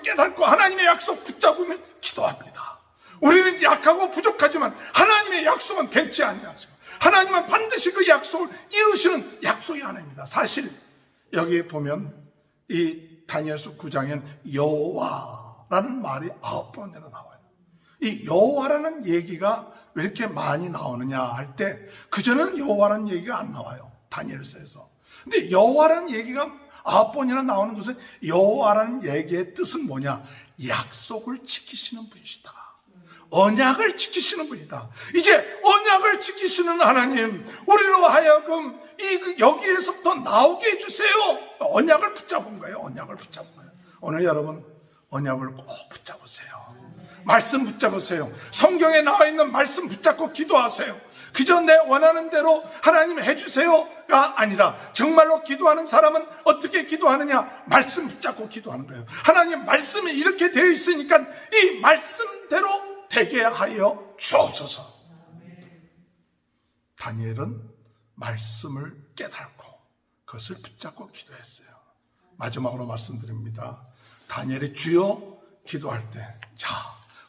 깨닫고 하나님의 약속 붙잡으면 기도합니다. 우리는 약하고 부족하지만 하나님의 약속은 변치 않냐죠. 하나님은 반드시 그 약속을 이루시는 약속이 하나입니다. 사실 여기 보면 이 다니엘서 9장엔 여호와라는 말이 9번이나 나와요. 이 여호와라는 얘기가 왜 이렇게 많이 나오느냐 할 때 그전에는 여호와라는 얘기가 안 나와요. 다니엘서에서. 근데 여호와라는 얘기가 9번이나 나오는 것은 여호와라는 얘기의 뜻은 뭐냐? 약속을 지키시는 분이시다. 언약을 지키시는 분이다. 이제 언약을 지키시는 하나님, 우리로 하여금 여기에서부터 나오게 해주세요. 언약을 붙잡은 거예요. 언약을 붙잡은 거예요. 오늘 여러분 언약을 꼭 붙잡으세요. 말씀 붙잡으세요. 성경에 나와 있는 말씀 붙잡고 기도하세요. 그저 내 원하는 대로 하나님 해주세요가 아니라 정말로 기도하는 사람은 어떻게 기도하느냐? 말씀 붙잡고 기도하는 거예요. 하나님 말씀이 이렇게 되어 있으니까 이 말씀대로 되게 하여 주옵소서. 다니엘은 말씀을 깨닫고 그것을 붙잡고 기도했어요. 마지막으로 말씀드립니다. 다니엘이 주여 기도할 때, 자,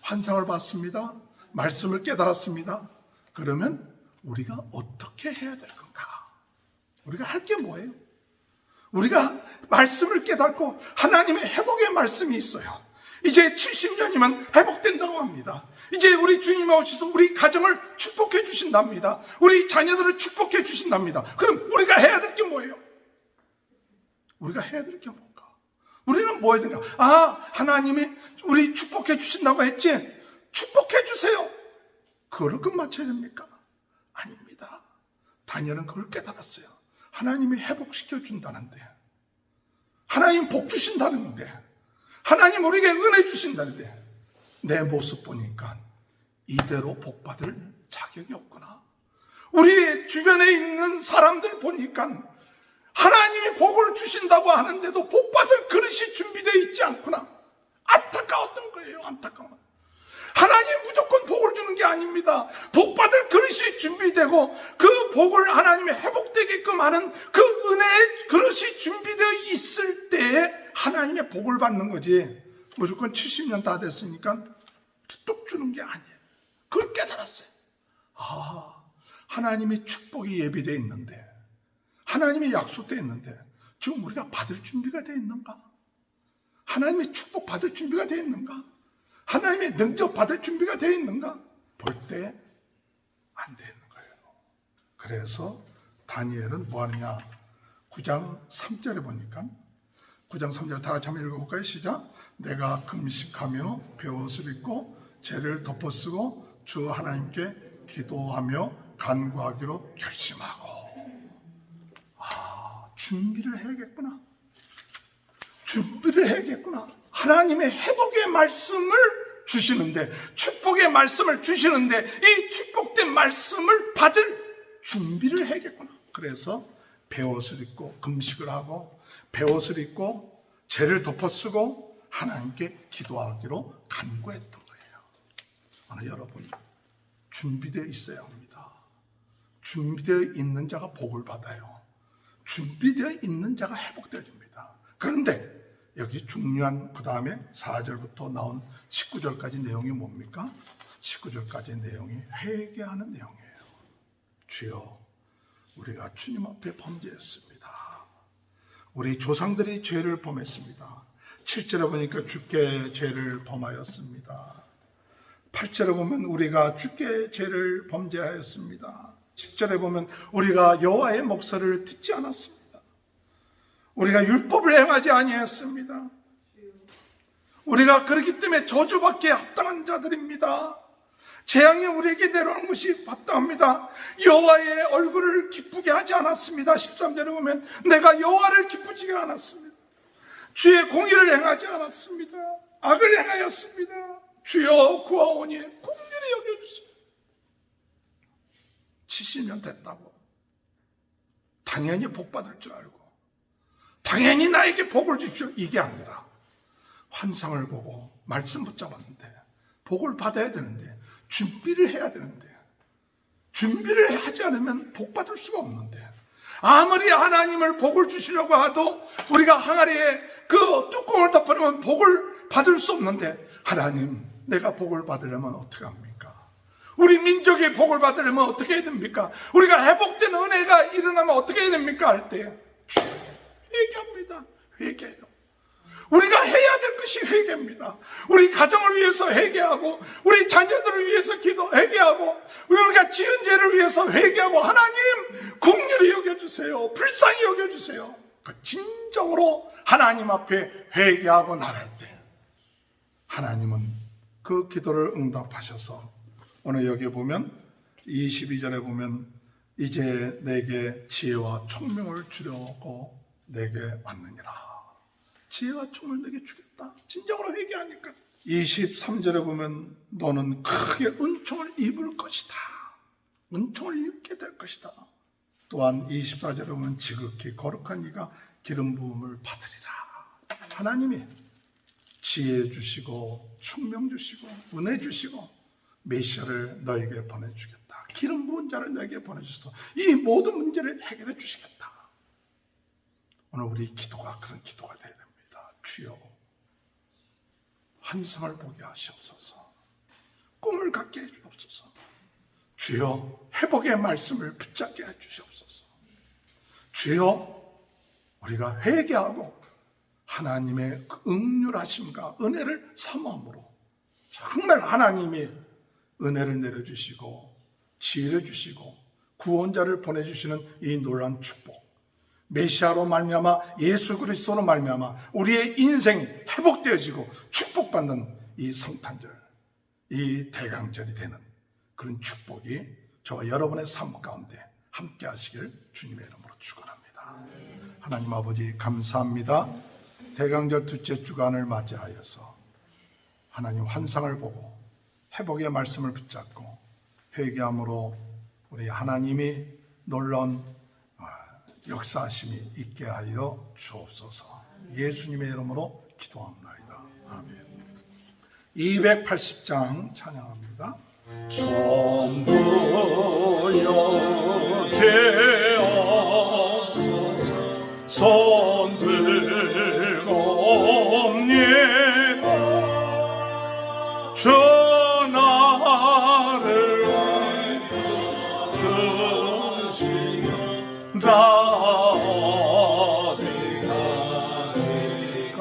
환상을 봤습니다. 말씀을 깨달았습니다. 그러면 우리가 어떻게 해야 될 건가? 우리가 할 게 뭐예요? 우리가 말씀을 깨닫고 하나님의 회복의 말씀이 있어요. 이제 70년이면 회복된다고 합니다. 이제 우리 주님이 오셔서 우리 가정을 축복해 주신답니다. 우리 자녀들을 축복해 주신답니다. 그럼 우리가 해야 될 게 뭐예요? 우리가 해야 될 게 뭔가? 우리는 뭐 해야 되냐? 하나님이 우리 축복해 주신다고 했지? 축복해 주세요. 그걸 끝마쳐야 됩니까? 아닙니다. 다니엘은 그걸 깨달았어요. 하나님이 회복시켜 준다는데, 하나님 복 주신다는데, 하나님 우리에게 은혜 주신다는데 내 모습 보니까 이대로 복 받을 자격이 없구나. 우리 주변에 있는 사람들 보니까 하나님이 복을 주신다고 하는데도 복받을 그릇이 준비되어 있지 않구나. 안타까웠던 거예요. 안타까워. 하나님 무조건 복을 주는 게 아닙니다. 복받을 그릇이 준비되고 그 복을 하나님이 회복되게끔 하는 그 은혜의 그릇이 준비되어 있을 때에 하나님의 복을 받는 거지. 무조건 70년 다 됐으니까 뚝 주는 게 아니에요. 그걸 깨달았어요. 하나님의 축복이 예비되어 있는데, 하나님의 약속되어 있는데 지금 우리가 받을 준비가 되어 있는가? 하나님의 축복 받을 준비가 되어 있는가? 하나님의 능력 받을 준비가 되어 있는가? 볼 때 안 되는 거예요. 그래서 다니엘은 뭐 하느냐? 9장 3절에 보니까 9장 3절 다 같이 한번 읽어볼까요? 시작. 내가 금식하며 베옷을 입고 죄를 덮어쓰고 주 하나님께 기도하며 간구하기로 결심하고. 준비를 해야겠구나. 준비를 해야겠구나. 하나님의 회복의 말씀을 주시는데, 축복의 말씀을 주시는데 이 축복된 말씀을 받을 준비를 해야겠구나. 그래서 베옷을 입고 금식을 하고 베옷을 입고 죄를 덮어쓰고 하나님께 기도하기로 간구했던 거예요. 오늘 여러분 준비되어 있어야 합니다. 준비되어 있는 자가 복을 받아요. 준비되어 있는 자가 회복됩니다. 그런데 여기 중요한 그 다음에 4절부터 나온 19절까지 내용이 뭡니까? 19절까지 내용이 회개하는 내용이에요. 주여, 우리가 주님 앞에 범죄했습니다. 우리 조상들이 죄를 범했습니다. 7절에 보니까 주께 죄를 범하였습니다. 8절에 보면 우리가 주께 죄를 범죄하였습니다. 10절에 보면 우리가 여호와의 목소리를 듣지 않았습니다. 우리가 율법을 행하지 아니했습니다. 우리가 그렇기 때문에 저주받기에 합당한 자들입니다. 재앙이 우리에게 내려오는 것이 마땅합니다. 여호와의 얼굴을 기쁘게 하지 않았습니다. 13절에 보면 내가 여호와를 기쁘지게 않았습니다. 주의 공의를 행하지 않았습니다. 악을 행하였습니다. 주여 구하오니 긍휼히 여겨주시오. 70년 됐다고 당연히 복 받을 줄 알고 당연히 나에게 복을 주십시오 이게 아니라 환상을 보고 말씀 붙잡았는데 복을 받아야 되는데 준비를 해야 되는데 준비를 하지 않으면 복 받을 수가 없는데 아무리 하나님을 복을 주시려고 해도 우리가 항아리에 그 뚜껑을 덮어놓으면 복을 받을 수 없는데 하나님 내가 복을 받으려면 어떻게 합니까? 우리 민족이 복을 받으려면 어떻게 해야 됩니까? 우리가 회복된 은혜가 일어나면 어떻게 해야 됩니까? 할 때 회개합니다. 회개해요. 우리가 해야 될 것이 회개입니다. 우리 가정을 위해서 회개하고 우리 자녀들을 위해서 회개하고 우리가 지은 죄를 위해서 회개하고 하나님 긍휼히 여겨주세요. 불쌍히 여겨주세요. 그 진정으로 하나님 앞에 회개하고 나갈 때 하나님은 그 기도를 응답하셔서 오늘 여기에 보면 22절에 보면 이제 내게 지혜와 총명을 주려고 내게 왔느니라. 지혜와 총을 내게 주겠다. 진정으로 회개하니까. 23절에 보면 너는 크게 은총을 입을 것이다. 은총을 입게 될 것이다. 또한 24절에 보면 지극히 거룩한 이가 기름 부음을 받으리라. 하나님이 지혜 주시고 총명 주시고 은혜 주시고 메시아를 너에게 보내주겠다. 기름 부은 자를 너에게 보내주셔서 이 모든 문제를 해결해 주시겠다. 오늘 우리 기도가 그런 기도가 되어야 됩니다. 주여 환상을 보게 하시옵소서. 꿈을 갖게 해주옵소서. 주여 회복의 말씀을 붙잡게 해주시옵소서. 주여 우리가 회개하고 하나님의 긍휼하심과 은혜를 사모함으로 정말 하나님이 은혜를 내려주시고 지혜를 주시고 구원자를 보내주시는 이 놀라운 축복, 메시아로 말미암아 예수 그리스도로 말미암아 우리의 인생이 회복되어지고 축복받는 이 성탄절, 이 대강절이 되는 그런 축복이 저와 여러분의 삶 가운데 함께 하시길 주님의 이름으로 축원합니다. 하나님 아버지 감사합니다. 대강절 둘째 주간을 맞이하여서 하나님 환상을 보고 회복의 말씀을 붙잡고 회개함으로 우리 하나님이 놀라운 역사하심이 있게 하여 주옵소서. 예수님의 이름으로 기도합나이다. 아멘. 280장 찬양합니다. 전부여 죄 없어서 손 들고 옵니다. 주 나를 주시며 나 어디 가니까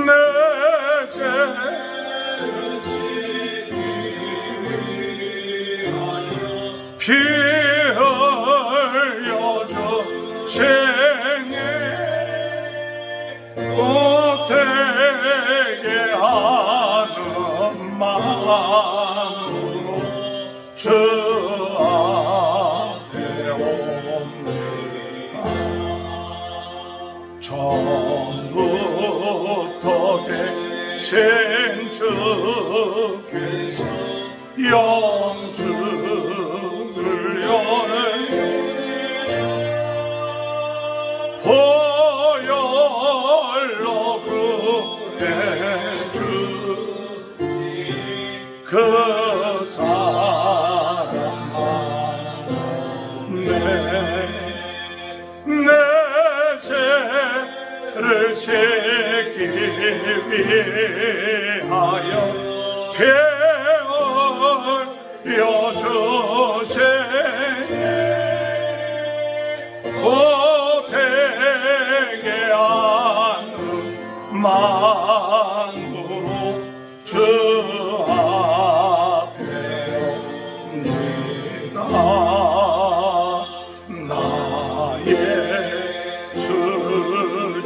내 죄를 씻기 위하여 피 흘려 주시니 못되게 하는 마음으로 주 앞에 옵니다. 처음부터 계신 주께서 영주를 여행해 보혈로 구해주니 그 사랑만 내 죄를 씻기 위하여 피 흘려 주시니 못되게 하는 마음으로 주 앞에 옵니다. 나의 주제함으로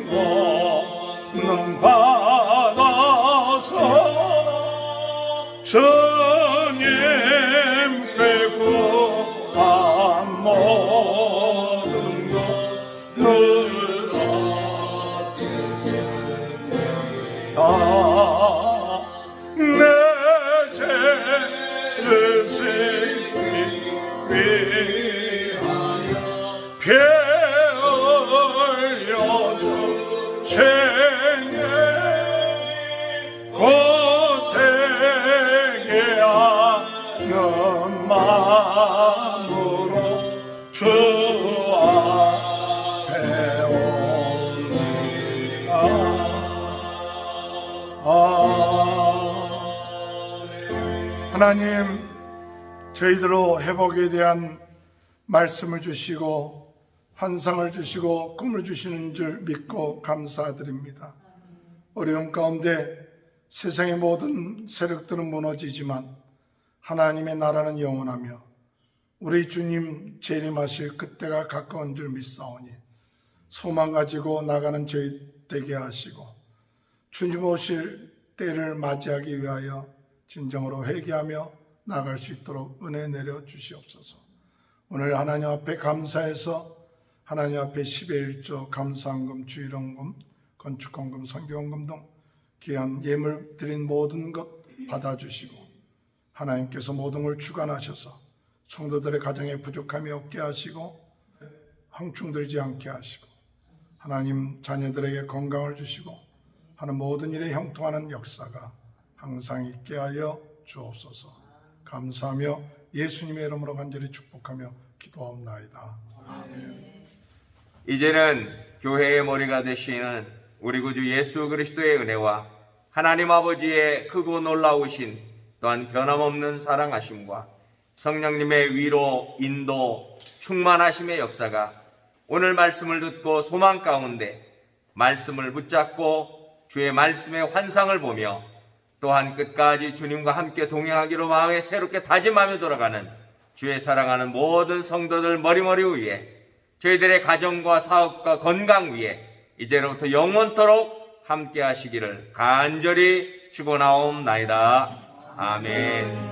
근거는 받아서 주님께 구한 모든 것 늘 얻으십니다. 내 죄를 씻기 위하여 피 흘려 주시니 못되게 하는 마음으로 주 앞에 옵니다. 하나님, 저희들로 회복에 대한 말씀을 주시고 환상을 주시고 꿈을 주시는 줄 믿고 감사드립니다. 어려움 가운데 세상의 모든 세력들은 무너지지만 하나님의 나라는 영원하며 우리 주님 재림하실 그때가 가까운 줄 믿사오니 소망 가지고 나가는 저희 되게 하시고 주님 오실 때를 맞이하기 위하여 진정으로 회개하며 나갈 수 있도록 은혜 내려 주시옵소서. 오늘 하나님 앞에 감사해서 하나님 앞에 10의 1조 감사헌금, 주일헌금, 건축헌금, 선교헌금 등 귀한 예물 드린 모든 것 받아주시고 하나님께서 모든 걸 주관하셔서 성도들의 가정에 부족함이 없게 하시고 황충들지 않게 하시고 하나님 자녀들에게 건강을 주시고 하는 모든 일에 형통하는 역사가 항상 있게 하여 주옵소서. 감사하며 예수님의 이름으로 간절히 축복하며 기도합나이다. 아멘. 이제는 교회의 머리가 되시는 우리 구주 예수 그리스도의 은혜와 하나님 아버지의 크고 놀라우신 또한 변함없는 사랑하심과 성령님의 위로, 인도, 충만하심의 역사가 오늘 말씀을 듣고 소망 가운데 말씀을 붙잡고 주의 말씀의 환상을 보며 또한 끝까지 주님과 함께 동행하기로 마음에 새롭게 다짐하며 돌아가는 주의 사랑하는 모든 성도들 머리머리 위에 저희들의 가정과 사업과 건강 위에 이제로부터 영원토록 함께 하시기를 간절히 축원하옵나이다. 아멘.